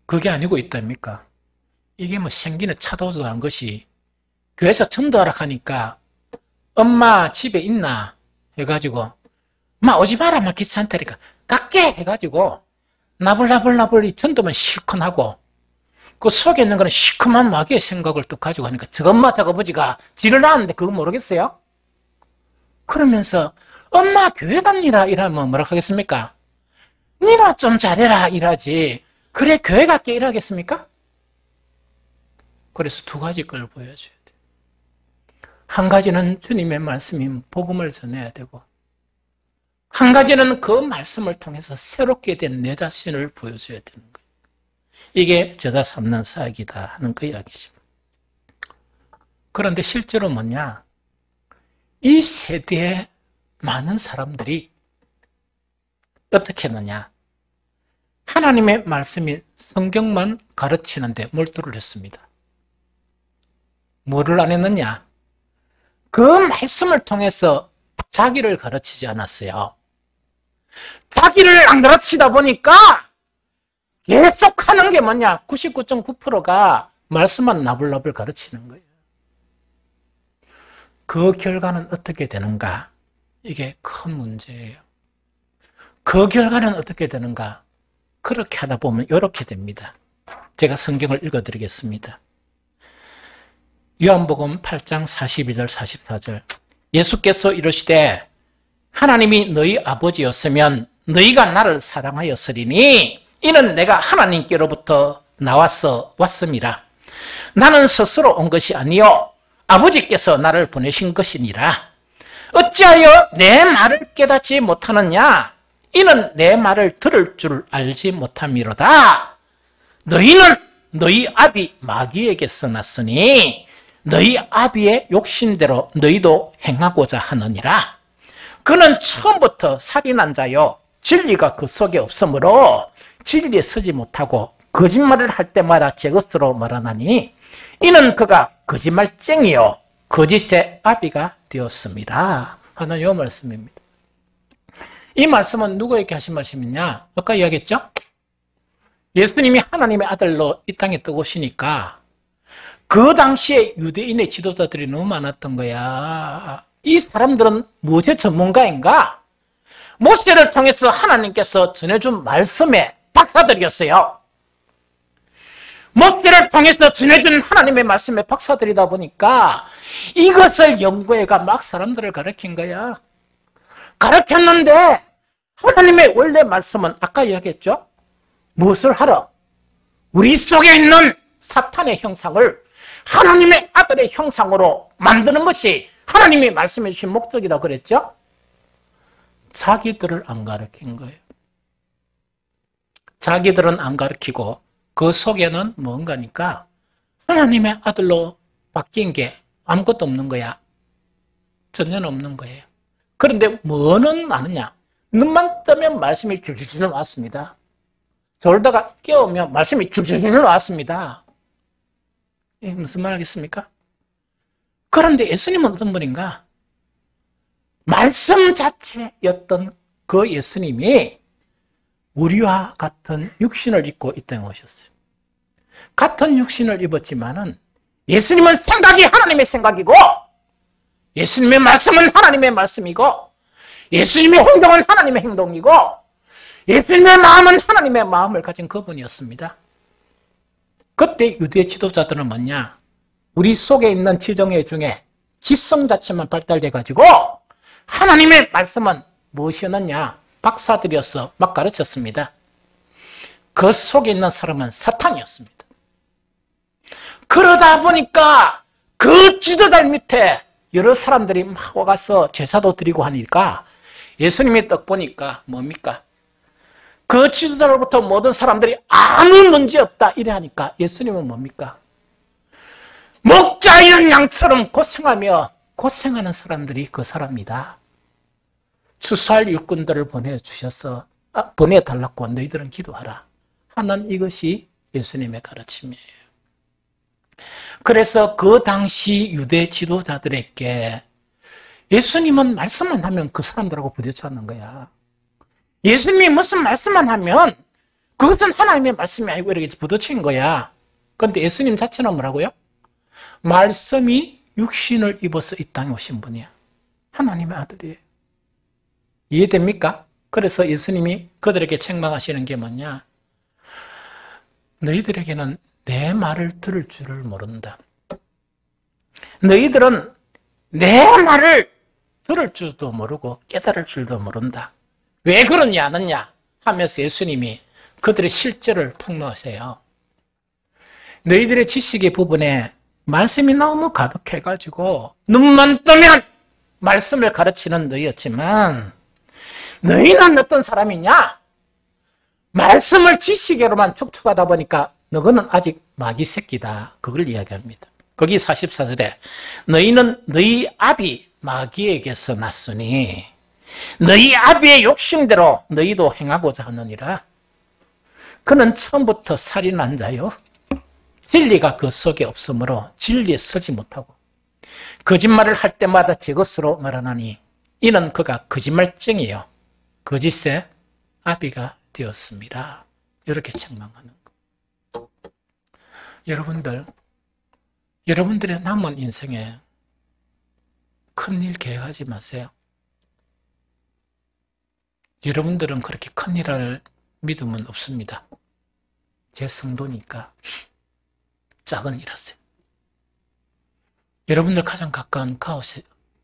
그게 아니고 있답니까? 이게 뭐 생기는 차도도한 것이 교회에서 전도하라 하니까 엄마 집에 있나 해가지고 마 오지 마라 막 귀찮다니까 갈게 해가지고 나불나불 이 전도만 시큰하고 그 속에 있는 거는 시큼한 마귀의 생각을 또 가지고 하니까 저것마 저거버지가 지를 낳았는데 그거 모르겠어요? 그러면서 엄마 교회 다니라 이러면 뭐라 하겠습니까? 니나 좀 잘해라 이러지. 그래 교회 갈게 이러겠습니까? 그래서 두 가지 걸 보여줘야 돼. 한 가지는 주님의 말씀인 복음을 전해야 되고, 한 가지는 그 말씀을 통해서 새롭게 된 내 자신을 보여줘야 되는 거예요. 이게 제자 삼는 사역이다 하는 그 이야기죠. 그런데 실제로 뭐냐? 이 세대에 많은 사람들이 어떻게 했느냐? 하나님의 말씀이 성경만 가르치는데 몰두를 했습니다. 뭐를 안 했느냐? 그 말씀을 통해서 자기를 가르치지 않았어요. 자기를 안 가르치다 보니까 계속 하는 게 뭐냐? 99.9%가 말씀만 나불나불 가르치는 거예요. 그 결과는 어떻게 되는가? 이게 큰 문제예요. 그 결과는 어떻게 되는가? 그렇게 하다 보면 이렇게 됩니다. 제가 성경을 읽어드리겠습니다. 요한복음 8장 42절 44절 예수께서 이르시되 하나님이 너희 아버지였으면 너희가 나를 사랑하였으리니 이는 내가 하나님께로부터 나와서 왔음이라. 나는 스스로 온 것이 아니요 아버지께서 나를 보내신 것이니라. 어찌하여 내 말을 깨닫지 못하느냐? 이는 내 말을 들을 줄 알지 못함이로다. 너희는 너희 아비 마귀에게서 났으니 너희 아비의 욕심대로 너희도 행하고자 하느니라. 그는 처음부터 살인한 자요 진리가 그 속에 없으므로 진리에 서지 못하고 거짓말을 할 때마다 제 것으로 말하나니 이는 그가 거짓말쟁이요 거짓의 아비가 되었습니다 하는 이 말씀입니다. 이 말씀은 누구에게 하신 말씀이냐? 아까 이야기했죠? 예수님이 하나님의 아들로 이 땅에 떠오시니까 그 당시에 유대인의 지도자들이 너무 많았던 거야. 이 사람들은 무엇의 전문가인가? 모세를 통해서 하나님께서 전해준 말씀의 박사들이었어요. 모세를 통해서 전해준 하나님의 말씀의 박사들이다 보니까 이것을 연구해가 막 사람들을 가르친 거야. 가르쳤는데 하나님의 원래 말씀은 아까 이야기했죠? 무엇을 하러? 우리 속에 있는 사탄의 형상을 하나님의 아들의 형상으로 만드는 것이 하나님이 말씀해 주신 목적이라고 그랬죠? 자기들을 안 가르친 거예요. 자기들은 안 가르치고 그 속에는 뭔가니까 하나님의 아들로 바뀐 게 아무것도 없는 거야. 전혀 없는 거예요. 그런데 뭐는 많으냐? 눈만 뜨면 말씀이 줄줄 나왔습니다. 졸다가 깨우면 말씀이 줄줄 나왔습니다. 이게 무슨 말 하겠습니까? 그런데 예수님은 어떤 분인가? 말씀 자체였던 그 예수님이 우리와 같은 육신을 입고 이 땅에 오셨어요. 같은 육신을 입었지만은 예수님은 생각이 하나님의 생각이고 예수님의 말씀은 하나님의 말씀이고 예수님의 행동은 하나님의 행동이고 예수님의 마음은 하나님의 마음을 가진 그분이었습니다. 그때 유대 지도자들은 뭐냐? 우리 속에 있는 지정의 중에 지성 자체만 발달돼 가지고 하나님의 말씀은 무엇이었느냐? 박사들이어서 막 가르쳤습니다. 그 속에 있는 사람은 사탄이었습니다. 그러다 보니까 그 지도자들 밑에 여러 사람들이 막 와가서 제사도 드리고 하니까 예수님이 딱 보니까 뭡니까? 그 지도자로부터 모든 사람들이 아무 문제 없다 이래 하니까 예수님은 뭡니까? 목자 이런 양처럼 고생하며 고생하는 사람들이 그 사람이다. 추수할 일꾼들을 보내주셔서 보내달라고 너희들은 기도하라 하는 이것이 예수님의 가르침이에요. 그래서 그 당시 유대 지도자들에게 예수님은 말씀만 하면 그 사람들하고 부딪혀하는 거야. 예수님이 무슨 말씀만 하면 그것은 하나님의 말씀이 아니고 이렇게 부딪힌 거야. 그런데 예수님 자체는 뭐라고요? 말씀이 육신을 입어서 이 땅에 오신 분이야. 하나님의 아들이에요. 이해됩니까? 그래서 예수님이 그들에게 책망하시는 게 뭐냐? 너희들에게는 내 말을 들을 줄을 모른다. 너희들은 내 말을 들을 줄도 모르고 깨달을 줄도 모른다. 왜 그러냐 하느냐 하면서 예수님이 그들의 실제를 폭로하세요. 너희들의 지식의 부분에 말씀이 너무 가득해가지고 눈만 뜨면 말씀을 가르치는 너희였지만 너희는 어떤 사람이냐? 말씀을 지식으로만 축축하다 보니까 너희는 아직 마귀 새끼다. 그걸 이야기합니다. 거기 44절에 너희는 너희 아비 마귀에게서 났으니 너희 아비의 욕심대로 너희도 행하고자 하느니라. 그는 처음부터 살인한 자요 진리가 그 속에 없으므로 진리에 서지 못하고 거짓말을 할 때마다 제 것으로 말하나니 이는 그가 거짓말쟁이요 거짓의 아비가 되었습니다. 이렇게 책망하는 거. 여러분들의 남은 인생에 큰일 계획하지 마세요. 여러분들은 그렇게 큰일 할 믿음은 없습니다. 제 성도니까 작은 일 하세요. 여러분들 가장 가까운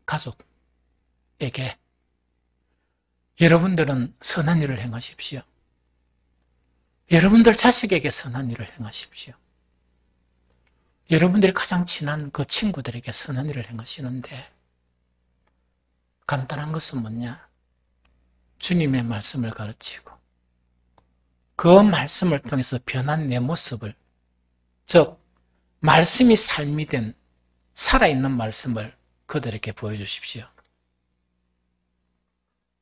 가족에게 여러분들은 선한 일을 행하십시오. 여러분들 자식에게 선한 일을 행하십시오. 여러분들이 가장 친한 그 친구들에게 선한 일을 행하시는데 간단한 것은 뭐냐? 주님의 말씀을 가르치고 그 말씀을 통해서 변한 내 모습을, 즉 말씀이 삶이 된 살아있는 말씀을 그들에게 보여주십시오.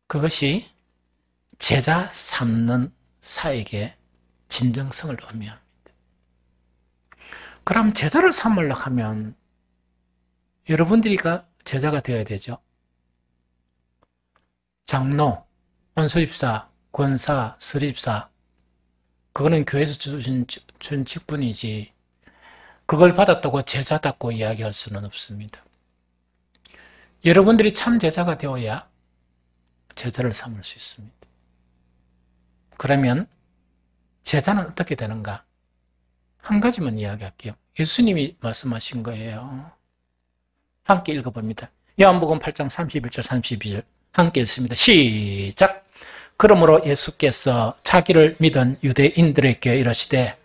그것이 제자 삼는 사에게 진정성을 의미합니다. 그럼 제자를 삼으려고 하면 여러분들이 제자가 되어야 되죠. 장로, 원수집사, 권사, 서리집사, 그거는 교회에서 준 직분이지 그걸 받았다고 제자답고 이야기할 수는 없습니다. 여러분들이 참 제자가 되어야 제자를 삼을 수 있습니다. 그러면 제자는 어떻게 되는가? 한 가지만 이야기할게요. 예수님이 말씀하신 거예요. 함께 읽어봅니다. 요한복음 8장 31절 32절 함께 읽습니다. 시작! 그러므로 예수께서 자기를 믿은 유대인들에게 이르시되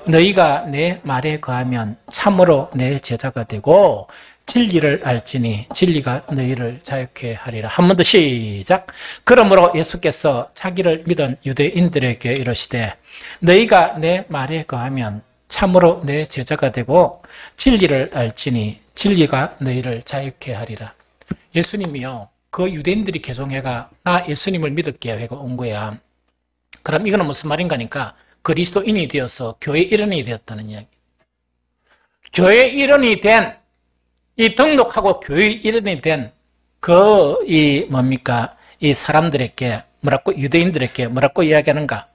너희가 내 말에 거하면 참으로 내 제자가 되고 진리를 알지니 진리가 너희를 자유케 하리라. 한 번 더 시작! 그러므로 예수께서 자기를 믿은 유대인들에게 이르시되 너희가 내 말에 거하면 참으로 내 제자가 되고 진리를 알지니 진리가 너희를 자유케 하리라. 예수님이요, 그 유대인들이 개종해가 나 예수님을 믿을게 해가 온 거야. 그럼 이거는 무슨 말인가 하니까 그리스도인이 되어서 교회 일원이 되었다는 이야기. 교회 일원이 된, 이 등록하고 교회 일원이 된 이 사람들에게 뭐라고, 유대인들에게 뭐라고 이야기하는가?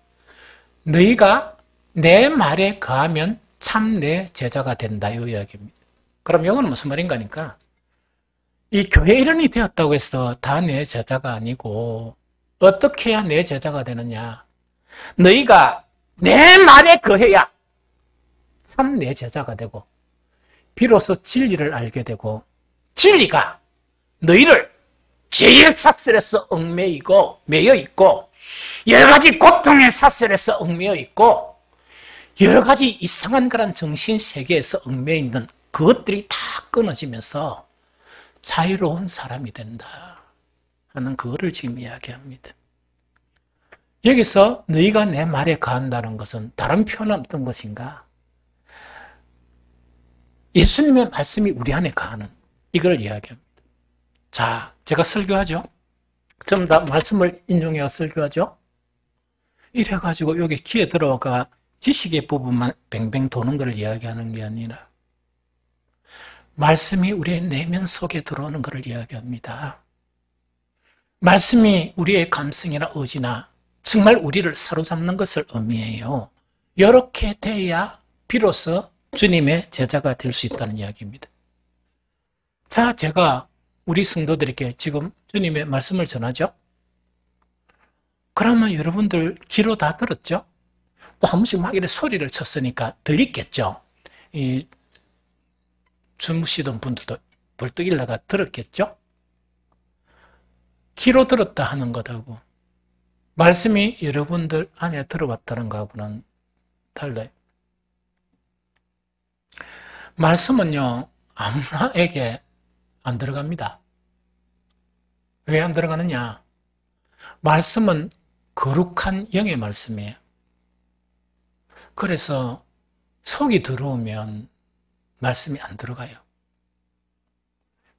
너희가 내 말에 거하면 참 내 제자가 된다, 이 이야기입니다. 그럼 이건 무슨 말인가 하니까 이 교회 일원이 되었다고 해서 다 내 제자가 아니고 어떻게 해야 내 제자가 되느냐? 너희가 내 말에 거해야 참 내 제자가 되고 비로소 진리를 알게 되고 진리가 너희를 죄의 사슬에서 매여 있고 여러 가지 고통의 사슬에서 얽매여 있고 여러 가지 이상한 그런 정신세계에서 얽매여 있는 그것들이 다 끊어지면서 자유로운 사람이 된다 하는 그거를 지금 이야기합니다. 여기서 너희가 내 말에 거한다는 것은 다른 표현은 어떤 것인가? 예수님의 말씀이 우리 안에 거하는 이걸 이야기합니다. 자, 제가 설교하죠. 좀 더 말씀을 인용해서 설교하죠. 이래가지고 여기 귀에 들어가 지식의 부분만 뱅뱅 도는 걸 이야기하는 게 아니라 말씀이 우리의 내면 속에 들어오는 것을 이야기합니다. 말씀이 우리의 감성이나 의지나 정말 우리를 사로잡는 것을 의미해요. 이렇게 돼야 비로소 주님의 제자가 될 수 있다는 이야기입니다. 자, 제가 우리 성도들에게 지금 주님의 말씀을 전하죠. 그러면 여러분들 귀로 다 들었죠? 또 한 번씩 막 이렇게 소리를 쳤으니까 들리겠죠? 이 주무시던 분들도 벌떡 일어나가 들었겠죠? 귀로 들었다 하는 것하고 말씀이 여러분들 안에 들어왔다는 것하고는 달라요. 말씀은요, 아무나에게 안 들어갑니다. 왜 안 들어가느냐? 말씀은 거룩한 영의 말씀이에요. 그래서 속이 들어오면 말씀이 안 들어가요.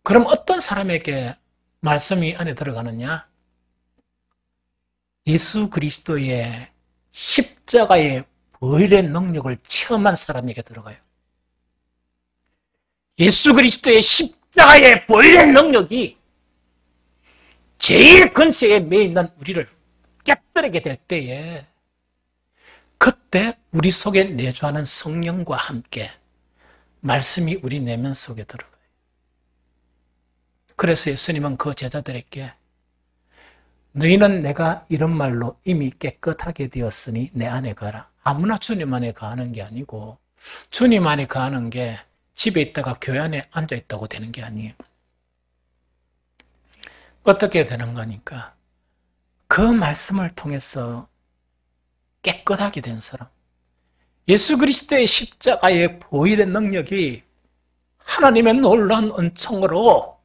그럼 어떤 사람에게 말씀이 안에 들어가느냐? 예수 그리스도의 십자가의 보혈의 능력을 체험한 사람에게 들어가요. 예수 그리스도의 십자가의 보혈의 능력이 제일 근세에 매여 있는 우리를 깨뜨리게 될 때에 그때 우리 속에 내주하는 성령과 함께 말씀이 우리 내면 속에 들어가요. 그래서 예수님은 그 제자들에게 너희는 내가 이런 말로 이미 깨끗하게 되었으니 내 안에 가라. 아무나 주님 안에 가는 게 아니고 주님 안에 가는 게 집에 있다가 교회 안에 앉아 있다고 되는 게 아니에요. 어떻게 되는 거니까 그 말씀을 통해서 깨끗하게 된 사람, 예수 그리스도의 십자가의 보혈의 능력이 하나님의 놀라운 은총으로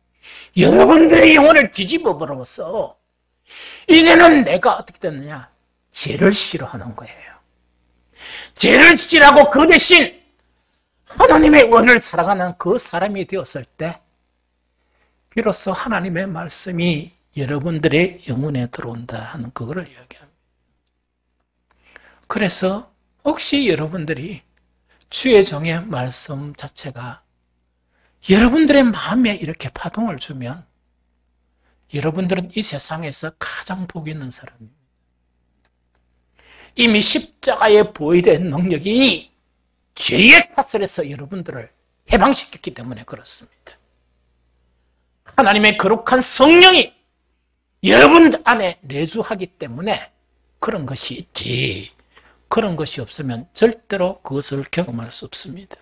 여러분들의 영혼을 뒤집어 버려서 이제는 내가 어떻게 됐느냐? 죄를 싫어하는 거예요. 죄를 싫어하고 그 대신 하나님의 은혜를 사랑하는 그 사람이 되었을 때 비로소 하나님의 말씀이 여러분들의 영혼에 들어온다 하는 그거를 이야기합니다. 그래서 혹시 여러분들이 주의 종의 말씀 자체가 여러분들의 마음에 이렇게 파동을 주면 여러분들은 이 세상에서 가장 복 있는 사람입니다. 이미 십자가의 보혈의 능력이 죄의 사슬에서 여러분들을 해방시켰기 때문에 그렇습니다. 하나님의 거룩한 성령이 여러분 안에 내주하기 때문에 그런 것이 있지, 그런 것이 없으면 절대로 그것을 경험할 수 없습니다.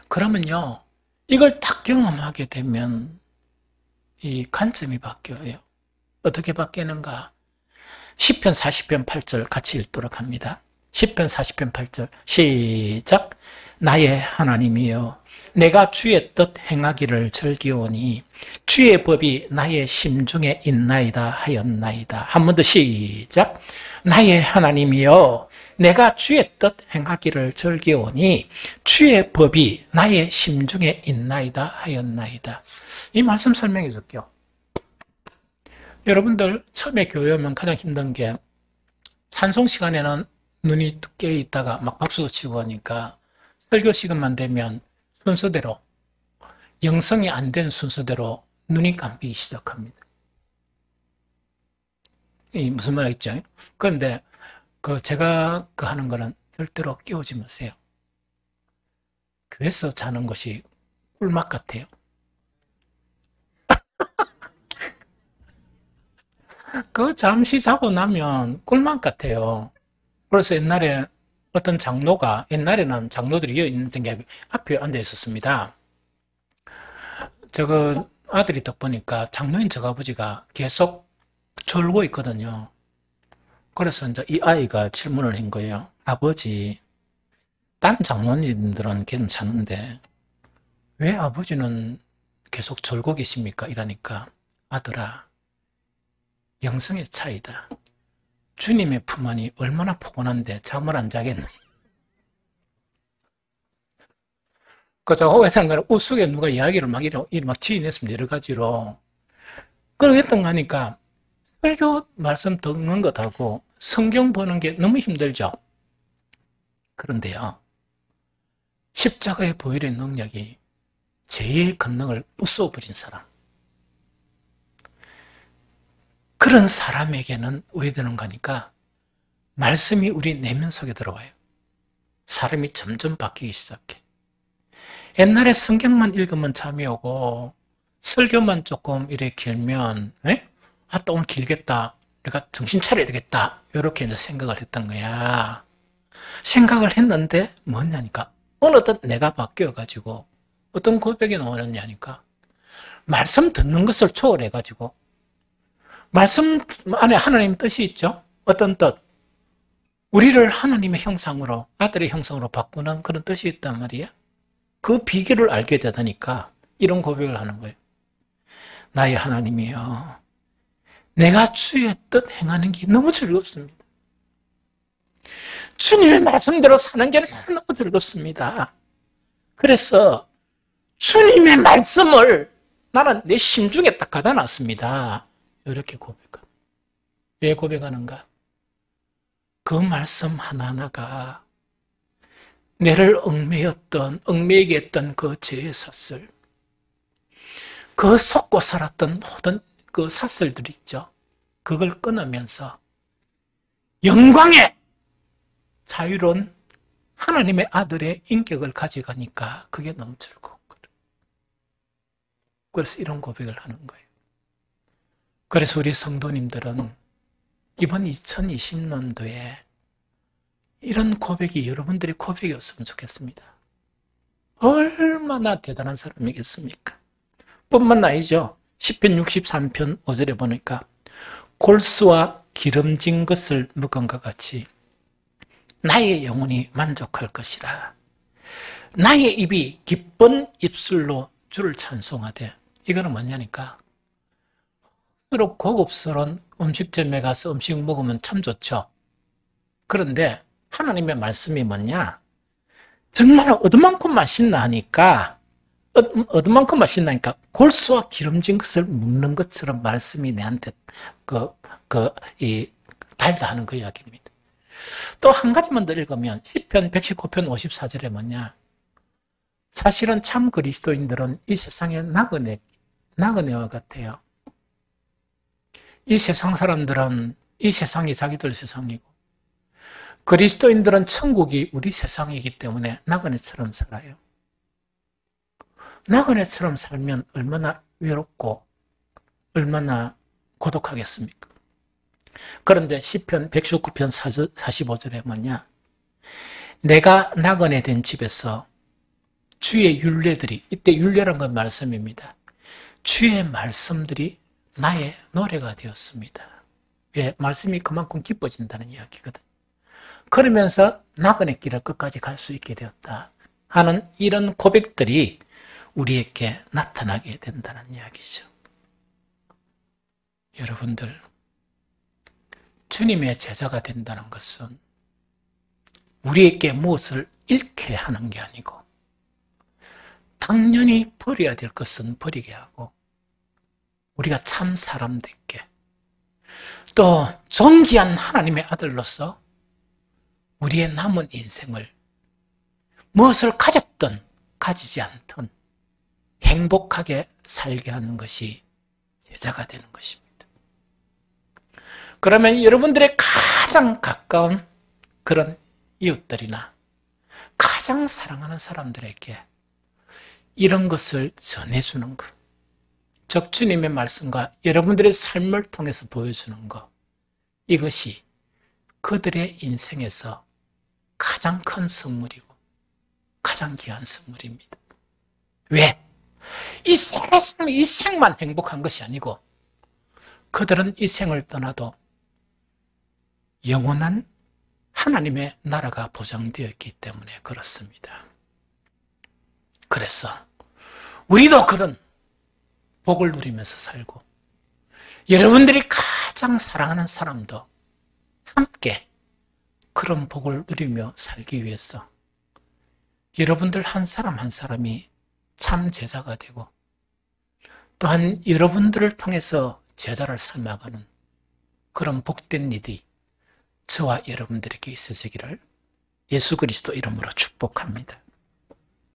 그러면요, 이걸 딱 경험하게 되면 이 관점이 바뀌어요. 어떻게 바뀌는가? 시편 40편 8절 같이 읽도록 합니다. 시편 40편 8절 시작. 나의 하나님이여 내가 주의 뜻 행하기를 즐기오니 주의 법이 나의 심중에 있나이다 하였나이다. 한 번 더 시작. 나의 하나님이여 내가 주의 뜻 행하기를 즐기오니 주의 법이 나의 심중에 있나이다 하였나이다. 이 말씀 설명해 줄게요. 여러분들 처음에 교회 오면 가장 힘든 게 찬송 시간에는 눈이 깨 있다가 막 박수도 치고 하니까 설교 시간만 되면 순서대로, 영성이 안 된 순서대로 눈이 감기기 시작합니다. 이 무슨 말이죠? 그런데 제가 하는 거는 절대로 깨우지 마세요. 교회에서 자는 것이 꿀맛 같아요. 잠시 자고 나면 꿀맛 같아요. 그래서 옛날에 어떤 장로가, 옛날에는 장로들이 이어 있는 게 앞에 앉아 있었습니다. 아들이 딱 보니까 장로인 저가 아버지가 계속 졸고 있거든요. 그래서 이제 이 아이가 질문을 한 거예요. 아버지, 다른 장로님들은 괜찮은데 왜 아버지는 계속 졸고 계십니까? 이러니까 아들아, 영성의 차이다. 주님의 품 안이 얼마나 포근한데 잠을 안 자겠느냐. 제가 오해한 거는 우스게 누가 이야기를 막 지어냈습니다. 여러 가지로. 그러고 했던 거 하니까 설교 말씀 듣는 것하고 성경 보는 게 너무 힘들죠. 그런데요, 십자가의 보혈의 능력이 죄의 권능을 부숴버린 사람, 그런 사람에게는 왜 되는 거니까 말씀이 우리 내면 속에 들어와요. 사람이 점점 바뀌기 시작해. 옛날에 성경만 읽으면 잠이 오고 설교만 조금 이렇게 길면 또 오늘 길겠다, 내가 정신 차려야 되겠다, 이렇게 이제 생각을 했던 거야. 생각을 했는데 뭐냐니까 어느덧 내가 바뀌어가지고 어떤 고백이 나오느냐니까 말씀 듣는 것을 초월해가지고 말씀 안에 하나님 뜻이 있죠. 어떤 뜻? 우리를 하나님의 형상으로, 아들의 형상으로 바꾸는 그런 뜻이 있단 말이에요. 그 비결을 알게 되다니까 이런 고백을 하는 거예요. 나의 하나님이여, 내가 주의 뜻 행하는 게 너무 즐겁습니다. 주님의 말씀대로 사는 게 너무 즐겁습니다. 그래서 주님의 말씀을 나는 내 심중에 딱 가다 놨습니다. 이렇게 고백합니다. 왜 고백하는가? 그 말씀 하나하나가 내를 얽매이게 했던 그 죄의 사슬, 그 속고 살았던 모든 그 사슬들 있죠. 그걸 끊으면서 영광의 자유로운 하나님의 아들의 인격을 가져가니까 그게 너무 즐거운 거예요. 그래서 이런 고백을 하는 거예요. 그래서 우리 성도님들은 이번 2020년도에 이런 고백이 여러분들의 고백이었으면 좋겠습니다. 얼마나 대단한 사람이겠습니까? 뿐만 아니죠. 시편 63편 5절에 보니까 골수와 기름진 것을 먹은 것 같이 나의 영혼이 만족할 것이라. 나의 입이 기쁜 입술로 주를 찬송하되. 이거는 뭐냐니까 서로 고급스러운 음식점에 가서 음식 먹으면 참 좋죠. 그런데 하나님의 말씀이 뭐냐? 정말 얻은만큼 맛있나 하니까 얻은만큼 맛있나니까 골수와 기름진 것을 먹는 것처럼 말씀이 내한테 달다 하는 그 이야기입니다. 또 한 가지만 더 읽으면 시편 119편 54절에 뭐냐? 사실은 참 그리스도인들은 이 세상의 나그네와 같아요. 이 세상 사람들은 이 세상이 자기들 세상이고 그리스도인들은 천국이 우리 세상이기 때문에 나그네처럼 살아요. 나그네처럼 살면 얼마나 외롭고 얼마나 고독하겠습니까? 그런데 시편 119편 45절에 뭐냐? 내가 나그네 된 집에서 주의 율례들이, 이때 율례란 건 말씀입니다. 주의 말씀들이 나의 노래가 되었습니다. 왜? 말씀이 그만큼 기뻐진다는 이야기거든. 그러면서 나그네 길을 끝까지 갈 수 있게 되었다 하는 이런 고백들이 우리에게 나타나게 된다는 이야기죠. 여러분들, 주님의 제자가 된다는 것은 우리에게 무엇을 잃게 하는 게 아니고 당연히 버려야 될 것은 버리게 하고 우리가 참 사람답게 또 존귀한 하나님의 아들로서 우리의 남은 인생을 무엇을 가졌든 가지지 않든 행복하게 살게 하는 것이 제자가 되는 것입니다. 그러면 여러분들의 가장 가까운 그런 이웃들이나 가장 사랑하는 사람들에게 이런 것을 전해주는 것, 즉 주님의 말씀과 여러분들의 삶을 통해서 보여주는 것, 이것이 그들의 인생에서 가장 큰 선물이고 가장 귀한 선물입니다. 왜? 이 세상, 이 생만 행복한 것이 아니고 그들은 이 생을 떠나도 영원한 하나님의 나라가 보장되어 있기 때문에 그렇습니다. 그래서 우리도 그런 복을 누리면서 살고 여러분들이 가장 사랑하는 사람도 함께 그런 복을 누리며 살기 위해서 여러분들 한 사람 한 사람이 참 제자가 되고 또한 여러분들을 통해서 제자를 삶아가는 그런 복된 일이 저와 여러분들에게 있으시기를 예수 그리스도 이름으로 축복합니다.